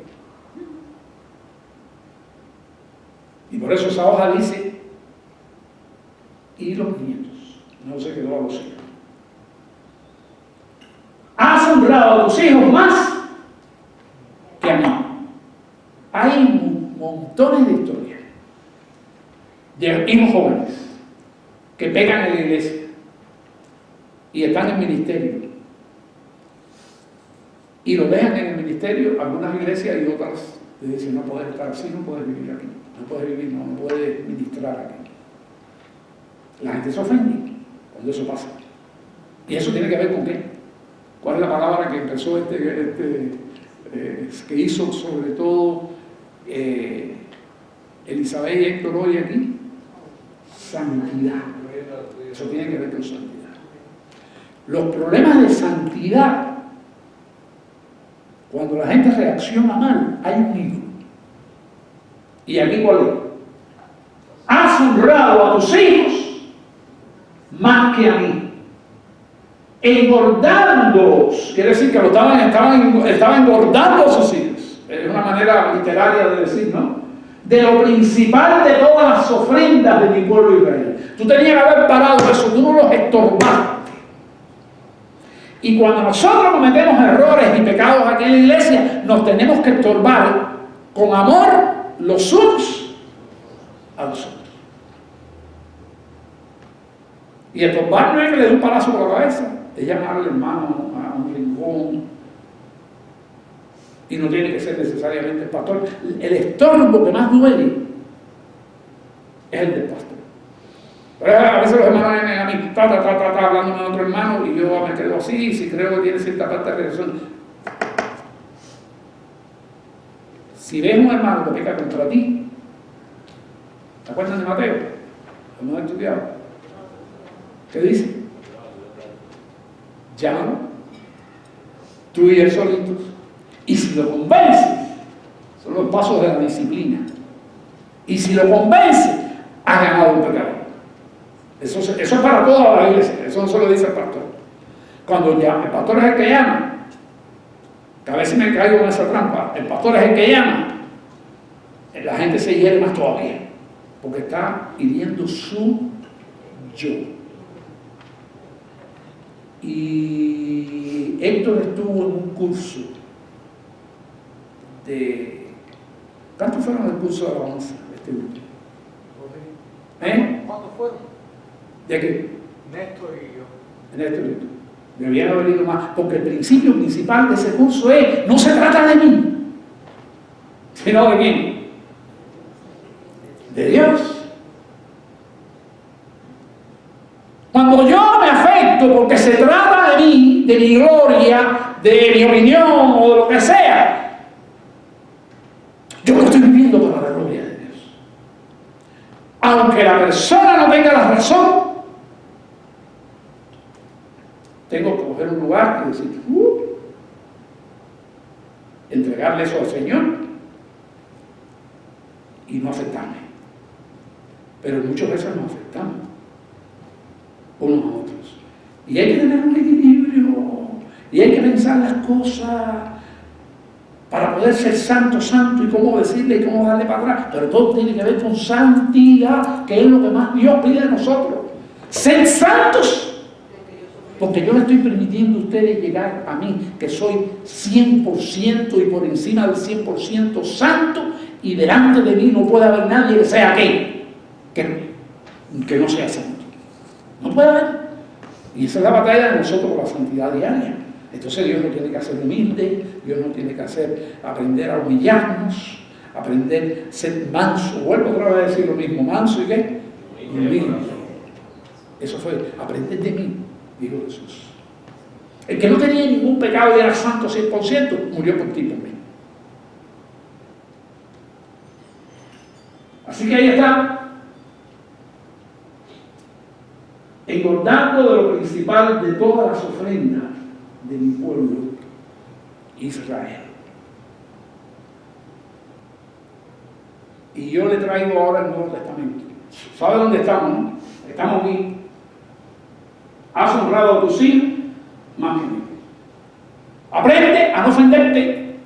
Y por eso esa hoja dice, y los nietos, no se quedó a los hijos. Has honrado a tus hijos más que a mí. Hay montones de historias de hijos jóvenes que pecan en la iglesia y están en ministerio y lo dejan en el ministerio, algunas iglesias y otras le dicen no puedes estar así, no puedes vivir aquí, no puedes vivir, no puedes ministrar aquí. La gente se ofende cuando eso pasa. ¿Y eso tiene que ver con qué? ¿Cuál es la palabra que empezó que hizo sobre todo Elizabeth y Héctor hoy aquí? Santidad. Eso tiene que ver con santidad. Los problemas de santidad, cuando la gente reacciona mal, hay un hilo. ¿Y aquí cuál es? Has honrado a tus hijos más que a mí. Engordándolos, quiere decir que estaban engordando a sus hijos. Es una manera literaria de decir, ¿no? De lo principal de todas las ofrendas de mi pueblo Israel. Tú tenías que haber parado eso, tú no los estorbaste. Y cuando nosotros cometemos errores y pecados aquí en la iglesia, nos tenemos que estorbar con amor los unos a los otros. Y estorbar no es que le dé un palazo por la cabeza, es llamar al hermano a un rincón. Y no tiene que ser necesariamente el pastor. El estorbo que más duele es el del pastor. Pero a veces los hermanos vienen a mí, hablando de otro hermano, y yo me quedo así, y si creo que tiene cierta parte de relación. Si ves un hermano que peca contra ti, ¿te acuerdas de Mateo? Lo hemos estudiado. ¿Qué dice? Llámalo, tú y él solitos, y si lo convences, son los pasos de la disciplina, y si lo convences, has ganado un pecado. Eso es para toda la iglesia, eso no se lo dice el pastor. Cuando llama, el pastor es el que llama, que a veces me caigo en esa trampa, el pastor es el que llama, la gente se hiere más todavía, porque está hiriendo su yo. Y Héctor estuvo en un curso de... ¿Cuántos fueron el curso de alabanza este último? ¿Cuántos fueron? ¿De qué? Néstor y yo. Néstor y tú. Debían haber ido más, porque el principio principal de ese curso es, no se trata de mí, sino de quién? De Dios. Cuando yo me afecto porque se trata de mí, de mi gloria, de mi opinión o de lo que sea, yo lo estoy viviendo para la gloria de Dios. Aunque la persona no tenga la razón, tengo que coger un lugar y decir, entregarle eso al Señor y no afectarme. Pero muchas veces nos afectamos unos a otros. Y hay que tener un equilibrio, y hay que pensar las cosas para poder ser santo, y cómo decirle y cómo darle para atrás. Pero todo tiene que ver con santidad, que es lo que más Dios pide de nosotros. Ser santos, porque yo le estoy permitiendo a ustedes llegar a mí, que soy 100% y por encima del 100% santo, y delante de mí no puede haber nadie que sea aquel, que no sea santo. No puede haber. Y esa es la batalla de nosotros por la santidad diaria. Entonces Dios no tiene que hacer humilde, Dios no tiene que hacer aprender a humillarnos, aprender a ser manso. Vuelvo otra vez a decir lo mismo, manso y qué, humilde. Eso fue, aprender de mí, dijo Jesús. El que no tenía ningún pecado y era santo 100%, murió por ti y por mí. Así que ahí está, engordando de lo principal de todas las ofrendas de mi pueblo Israel. Y yo le traigo ahora el Nuevo Testamento. ¿Sabe dónde estamos? No? Estamos aquí. Has honrado a tus hijos más que a mí. Aprende a no ofenderte.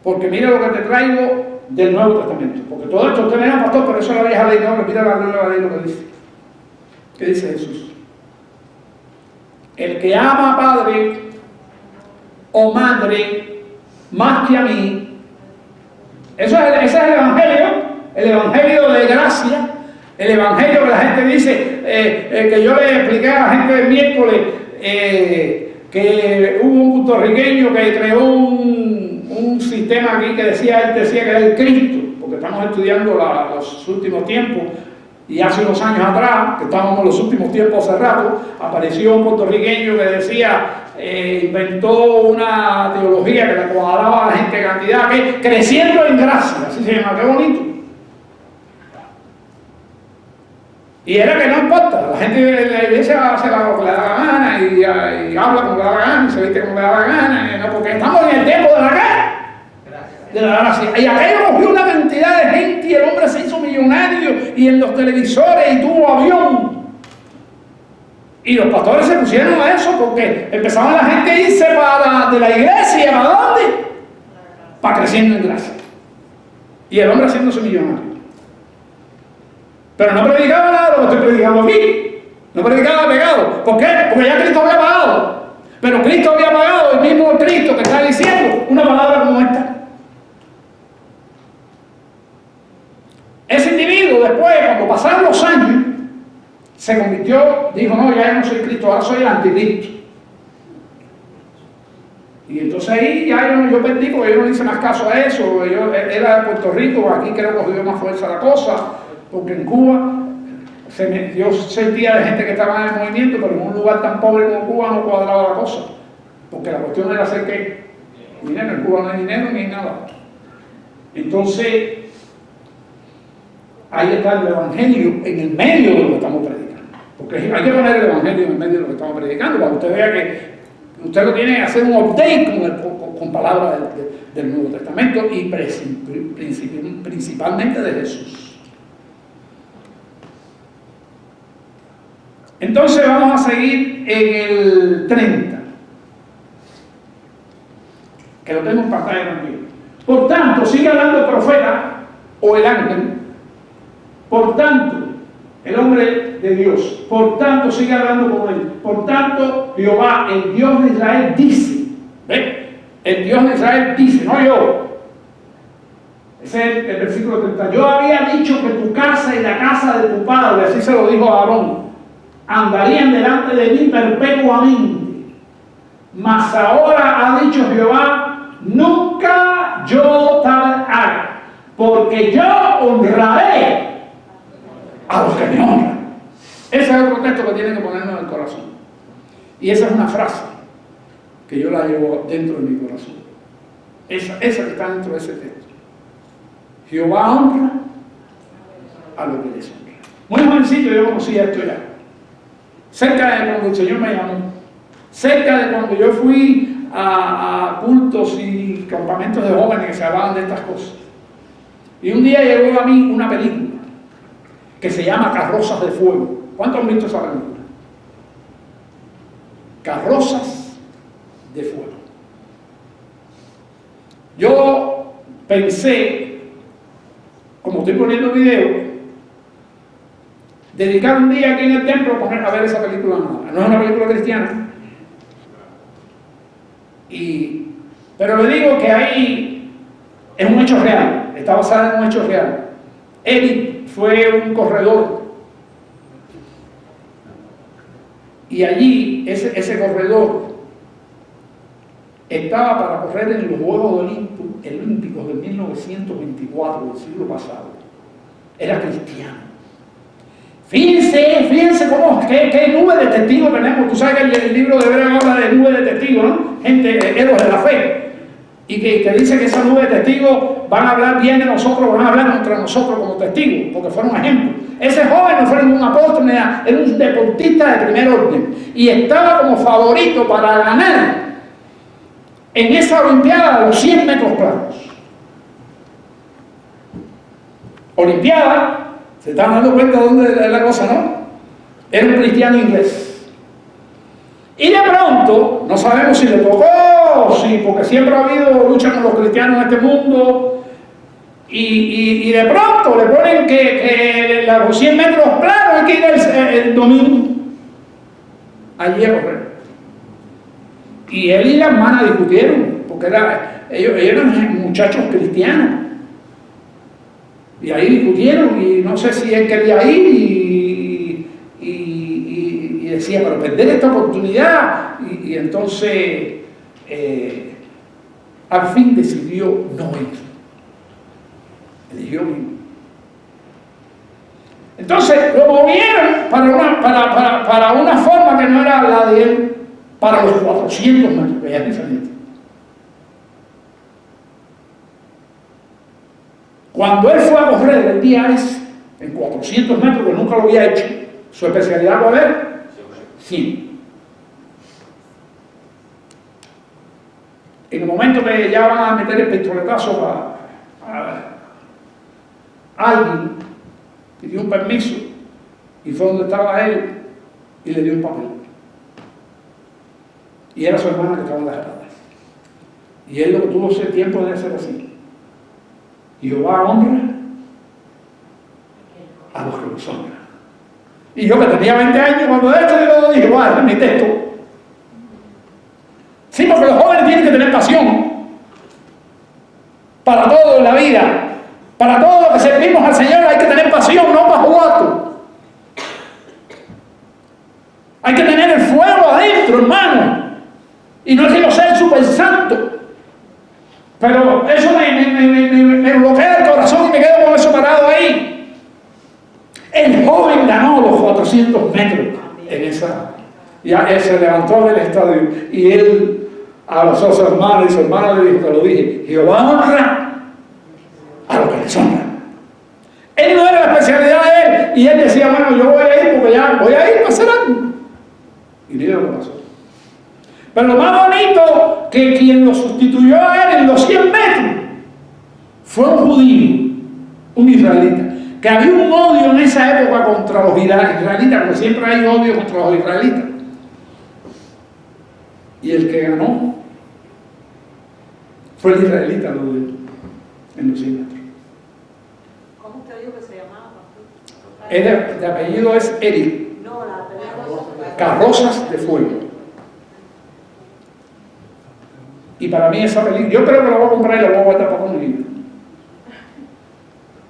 Porque mira lo que te traigo del Nuevo Testamento. Porque todo esto usted me da, pastor, pero eso es la vieja ley. No, mira la nueva ley lo que dice. ¿Qué dice Jesús? El que ama a padre o madre más que a mí, ese es el evangelio de gracia, el evangelio que la gente dice, que yo le expliqué a la gente el miércoles, que hubo un puertorriqueño que creó un sistema aquí que él decía que era el Cristo, porque estamos estudiando los últimos tiempos. Y hace unos años atrás, que estábamos en los últimos tiempos hace rato, apareció un puertorriqueño que decía, inventó una teología que le cuadraba a la gente cantidad, que creciendo en gracia, así se llama, qué bonito. Y era que no importa, la gente de la iglesia hace lo que le da la gana y habla como le da la gana y se viste como le da la gana, ¿no? Porque estamos en el tiempo de la guerra. De la gracia. Y aquello cogió una cantidad de gente y el hombre se hizo millonario y en los televisores y tuvo avión. Y los pastores se pusieron a eso porque empezaban la gente a irse de la iglesia. ¿Para dónde? Para creciendo en gracia. Y el hombre haciéndose millonario. Pero no predicaba nada de lo que estoy predicando aquí. No predicaba pecado. ¿Por qué? Porque ya Cristo había pagado. Pero Cristo había pagado, el mismo Cristo que está diciendo una palabra como esta. Ese individuo después, cuando pasaron los años, se convirtió, dijo, no, ya no soy Cristo, ahora soy el anticristo. Y entonces ahí ya yo perdí porque yo no le hice más caso a eso. Yo era de Puerto Rico, aquí creo que cogió más fuerza la cosa, porque en Cuba yo sentía de gente que estaba en el movimiento, pero en un lugar tan pobre como Cuba no cuadraba la cosa. Porque la cuestión era hacer que dinero, en Cuba no hay dinero ni nada. Entonces, ahí está el evangelio en el medio de lo que estamos predicando. Porque hay que poner el evangelio en el medio de lo que estamos predicando para que usted vea que usted lo tiene que hacer un update con palabras del Nuevo Testamento y principalmente de Jesús. Entonces vamos a seguir en el 30, que lo tengo en pantalla también. Por tanto, sigue hablando el profeta o el ángel. Por tanto, el hombre de Dios, por tanto, sigue hablando con él. Por tanto, Jehová, el Dios de Israel, dice, ¿ve? El Dios de Israel dice, no yo. Ese es el versículo 30. Yo había dicho que tu casa y la casa de tu padre, así se lo dijo a Aarón, andarían delante de mí perpetuamente. Mas ahora ha dicho Jehová, nunca yo tal haga, porque yo honraré a los que me honran. Ese es otro texto que tienen que ponernos en el corazón. Y esa es una frase que yo la llevo dentro de mi corazón. Esa que está dentro de ese texto. Jehová honra a los que les honra. Muy jovencito yo conocía esto ya. Cerca de cuando el Señor me llamó. Cerca de cuando yo fui a cultos y campamentos de jóvenes que se hablaban de estas cosas. Y un día llegó a mí una película que se llama Carrozas de Fuego. ¿Cuántos han visto esa película? Carrozas de fuego. Yo pensé, como estoy poniendo video, dedicar un día aquí en el templo a ver esa película. No es una película cristiana. Pero le digo que ahí es un hecho real, está basada en un hecho real. Él fue un corredor y allí ese corredor estaba para correr en los Juegos Olímpicos de 1924 del siglo pasado. Era cristiano. Fíjense qué nube de testigos tenemos. Tú sabes que el libro de Hebreos habla de nube de testigos, ¿no? Gente, héroes de la fe. Y que dice que esa nube de testigos van a hablar bien de nosotros, van a hablar contra nosotros como testigos, porque fueron ejemplos. Ese joven no fue ningún apóstol, era un deportista de primer orden. Y estaba como favorito para ganar en esa olimpiada de los 100 metros planos. Olimpiada. ¿Se están dando cuenta de dónde es la cosa, no? Era un cristiano inglés. Y de pronto, no sabemos si le tocó, sí, porque siempre ha habido lucha con los cristianos en este mundo. Y de pronto le ponen que los 100 metros planos hay que ir el domingo allí a correr. Y él y la hermana discutieron, porque ellos eran muchachos cristianos. Y ahí discutieron, y no sé si él quería ir, y decía, pero perder esta oportunidad. Y entonces, al fin decidió no ir. Eligió ir. Entonces, lo movieron para una forma que no era la de él, para los 400 metros, que ya es diferente. Cuando él fue a correr el día ese, en 400 metros, que nunca lo había hecho, su especialidad, ¿cuál es? Sí. En el momento que ya van a meter el pistoletazo a alguien, pidió un permiso, y fue donde estaba él, y le dio un papel. Y era su hermana que estaba en las gradas. Y él lo que tuvo ese tiempo de hacer así. Jehová honra a los que los honran. Y yo que tenía 20 años, cuando esto yo dije, guau, es mi texto. Sí, porque los jóvenes tienen que tener pasión para todo en la vida. Para todo lo que servimos al Señor hay que tener pasión, no para jugar. Hay que tener el fuego adentro, hermano. Y no es que yo sea el super santo. Pero eso me bloquea el corazón y me quedo con eso parado ahí. El joven ganó los 400 metros en esa. Ya él se levantó del estadio y él abrazó a su hermano y su hermano le dijo, te lo dije, Jehová honra a los que les honran. Él no era la especialidad de él y él decía, bueno, yo voy a ir porque ya voy a ir para hacer algo. Y mira lo que pasó. Pero lo más bonito, que quien lo sustituyó a él en los 100 metros fue un judío, un israelita, que había un odio en esa época contra los israelitas, porque siempre hay odio contra los israelitas. Y el que ganó fue el israelita en los 100 metros. ¿Cómo usted dijo que se llamaba? El de apellido es Eric. No, la pelea. Carrozas de fuego. Y para mí esa película, yo creo que la voy a comprar y la voy a guardar para un libro.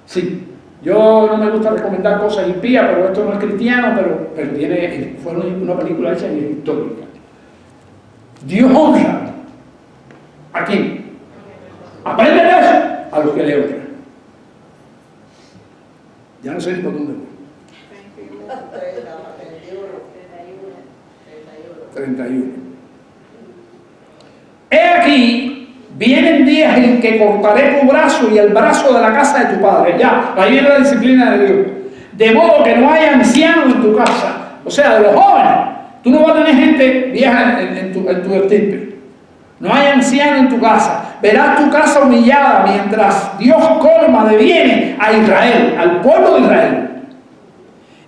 Sí, yo no me gusta recomendar cosas impías, pero esto no es cristiano, pero fue una película hecha y es histórica. Dios honra. ¿A quién? Aprende de eso a los que le honran. Ya no sé ni por dónde voy. 31. He aquí, vienen días en que cortaré tu brazo y el brazo de la casa de tu padre. Ya, ahí viene la disciplina de Dios. De modo que no haya ancianos en tu casa. O sea, de los jóvenes. Tú no vas a tener gente vieja en tu estirpe. No hay anciano en tu casa. Verás tu casa humillada mientras Dios colma de bienes a Israel, al pueblo de Israel.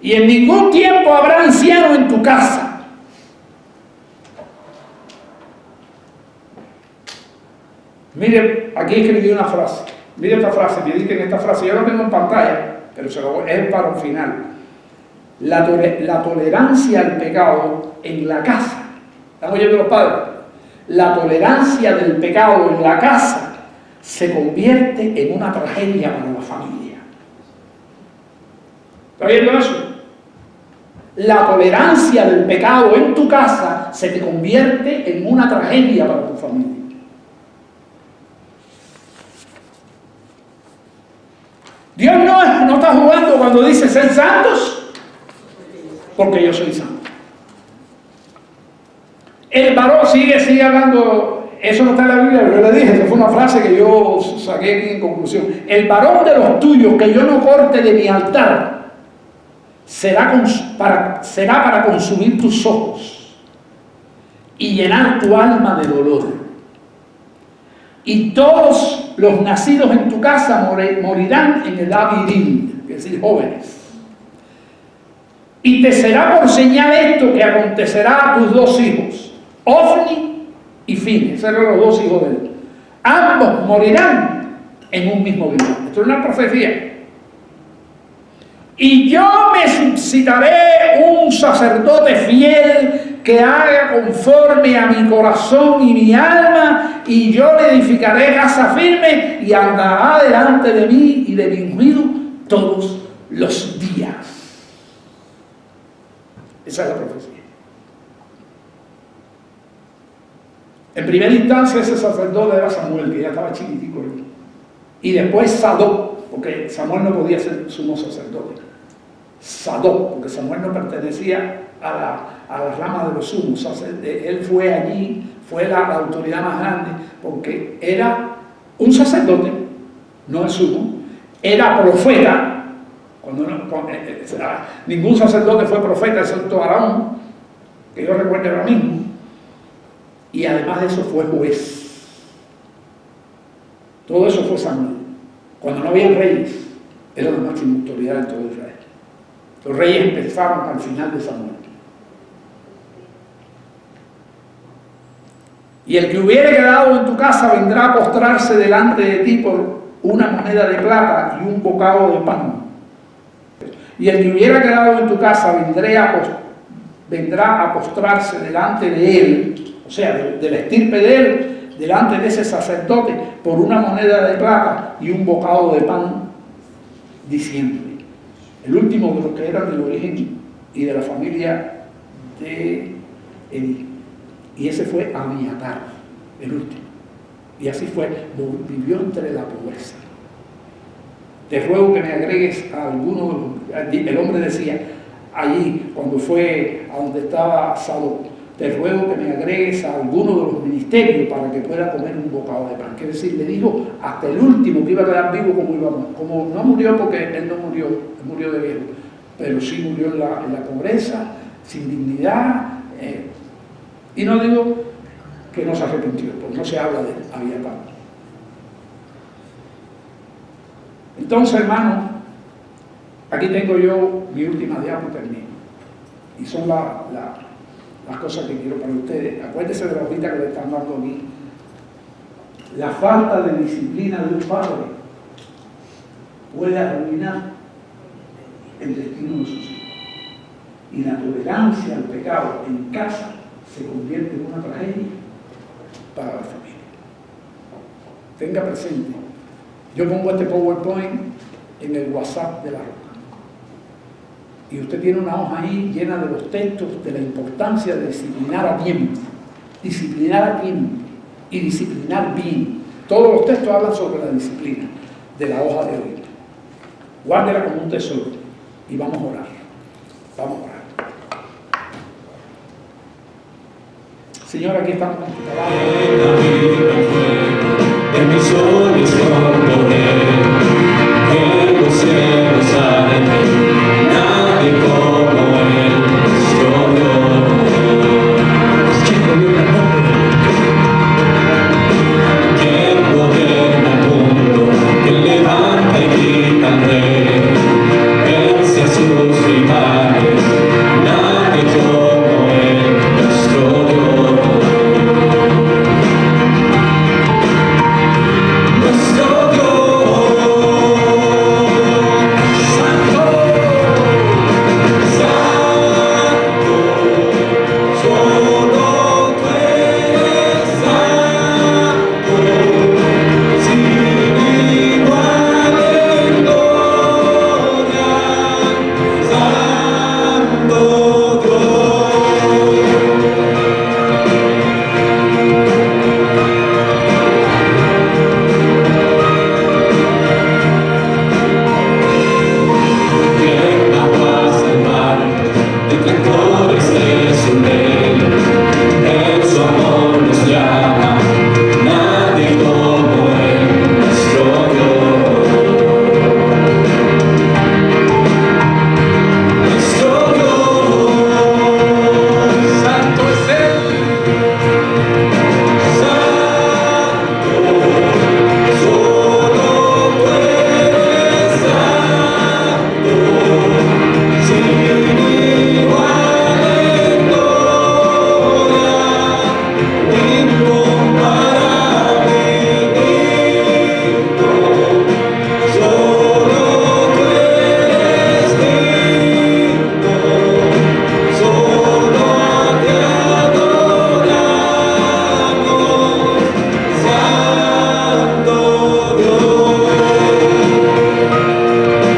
Y en ningún tiempo habrá anciano en tu casa. Mire, aquí escribí una frase. Mire esta frase, mediten esta frase. Yo la tengo en pantalla, pero es para un final. La tolerancia al pecado en la casa. ¿Están oyendo los padres? La tolerancia del pecado en la casa se convierte en una tragedia para la familia. ¿Está viendo eso? La tolerancia del pecado en tu casa se te convierte en una tragedia para tu familia. Dios no está jugando cuando dice ser santos, porque yo soy santo. El varón sigue hablando, eso no está en la Biblia, pero yo le dije, esa fue una frase que yo saqué aquí en conclusión. El varón de los tuyos que yo no corte de mi altar será para consumir tus ojos y llenar tu alma de dolor. Y todos los nacidos en tu casa morirán en edad viril, es decir, jóvenes. Y te será por señal esto que acontecerá a tus dos hijos, Ofni y Fine, esos eran los dos hijos de él. Ambos morirán en un mismo día. Esto es una profecía. Y yo me suscitaré un sacerdote fiel que haga conforme a mi corazón y mi alma, y yo le edificaré casa firme y andará delante de mí y de mi ungido todos los días. Esa es la profecía. En primera instancia ese sacerdote era Samuel, que ya estaba chiquitico, y después Sadoc, porque Samuel no podía ser sumo sacerdote. Sadoc, porque Samuel no pertenecía a la rama de los sumos. Él fue allí, fue la autoridad más grande, porque era un sacerdote, no el sumo, era profeta. Ningún sacerdote fue profeta excepto Aarón, que yo recuerdo ahora mismo, y además de eso fue juez. Todo eso fue Samuel. Cuando no había reyes, era la máxima autoridad en todo Israel. Los reyes empezaron al final de Samuel. Y el que hubiere quedado en tu casa vendrá a postrarse delante de ti por una moneda de plata y un bocado de pan. Y el que hubiera quedado en tu casa vendrá a postrarse delante de él, o sea, de la estirpe de él, delante de ese sacerdote, por una moneda de plata y un bocado de pan, diciéndole. El último de los que eran del origen y de la familia de Eli. Y ese fue Abiatar, el último. Y así fue, vivió entre la pobreza. Te ruego que me agregues a alguno de los... El hombre decía, allí, cuando fue a donde estaba Sadoc, te ruego que me agregues a alguno de los ministerios para que pueda comer un bocado de pan. Quiere decir, le dijo hasta el último que iba a quedar vivo como no murió, porque él no murió, él murió de viejo, pero sí murió en la pobreza, sin dignidad, y no digo que no se arrepintió, porque no se habla de Abiatar. Entonces, hermano, aquí tengo yo mi última diapositiva, termino, y son las cosas que quiero para ustedes. Acuérdense de la hojita que le están dando aquí. La falta de disciplina de un padre puede arruinar el destino de sus hijos. Y la tolerancia al pecado en casa se convierte en una tragedia para la familia. Tenga presente, yo pongo este PowerPoint en el WhatsApp de la Roca. Y usted tiene una hoja ahí llena de los textos de la importancia de disciplinar a tiempo y disciplinar bien. Todos los textos hablan sobre la disciplina de la hoja de hoy. Guárdela como un tesoro y vamos a orar. Vamos a orar. Señor, aquí estamos con tu palabra.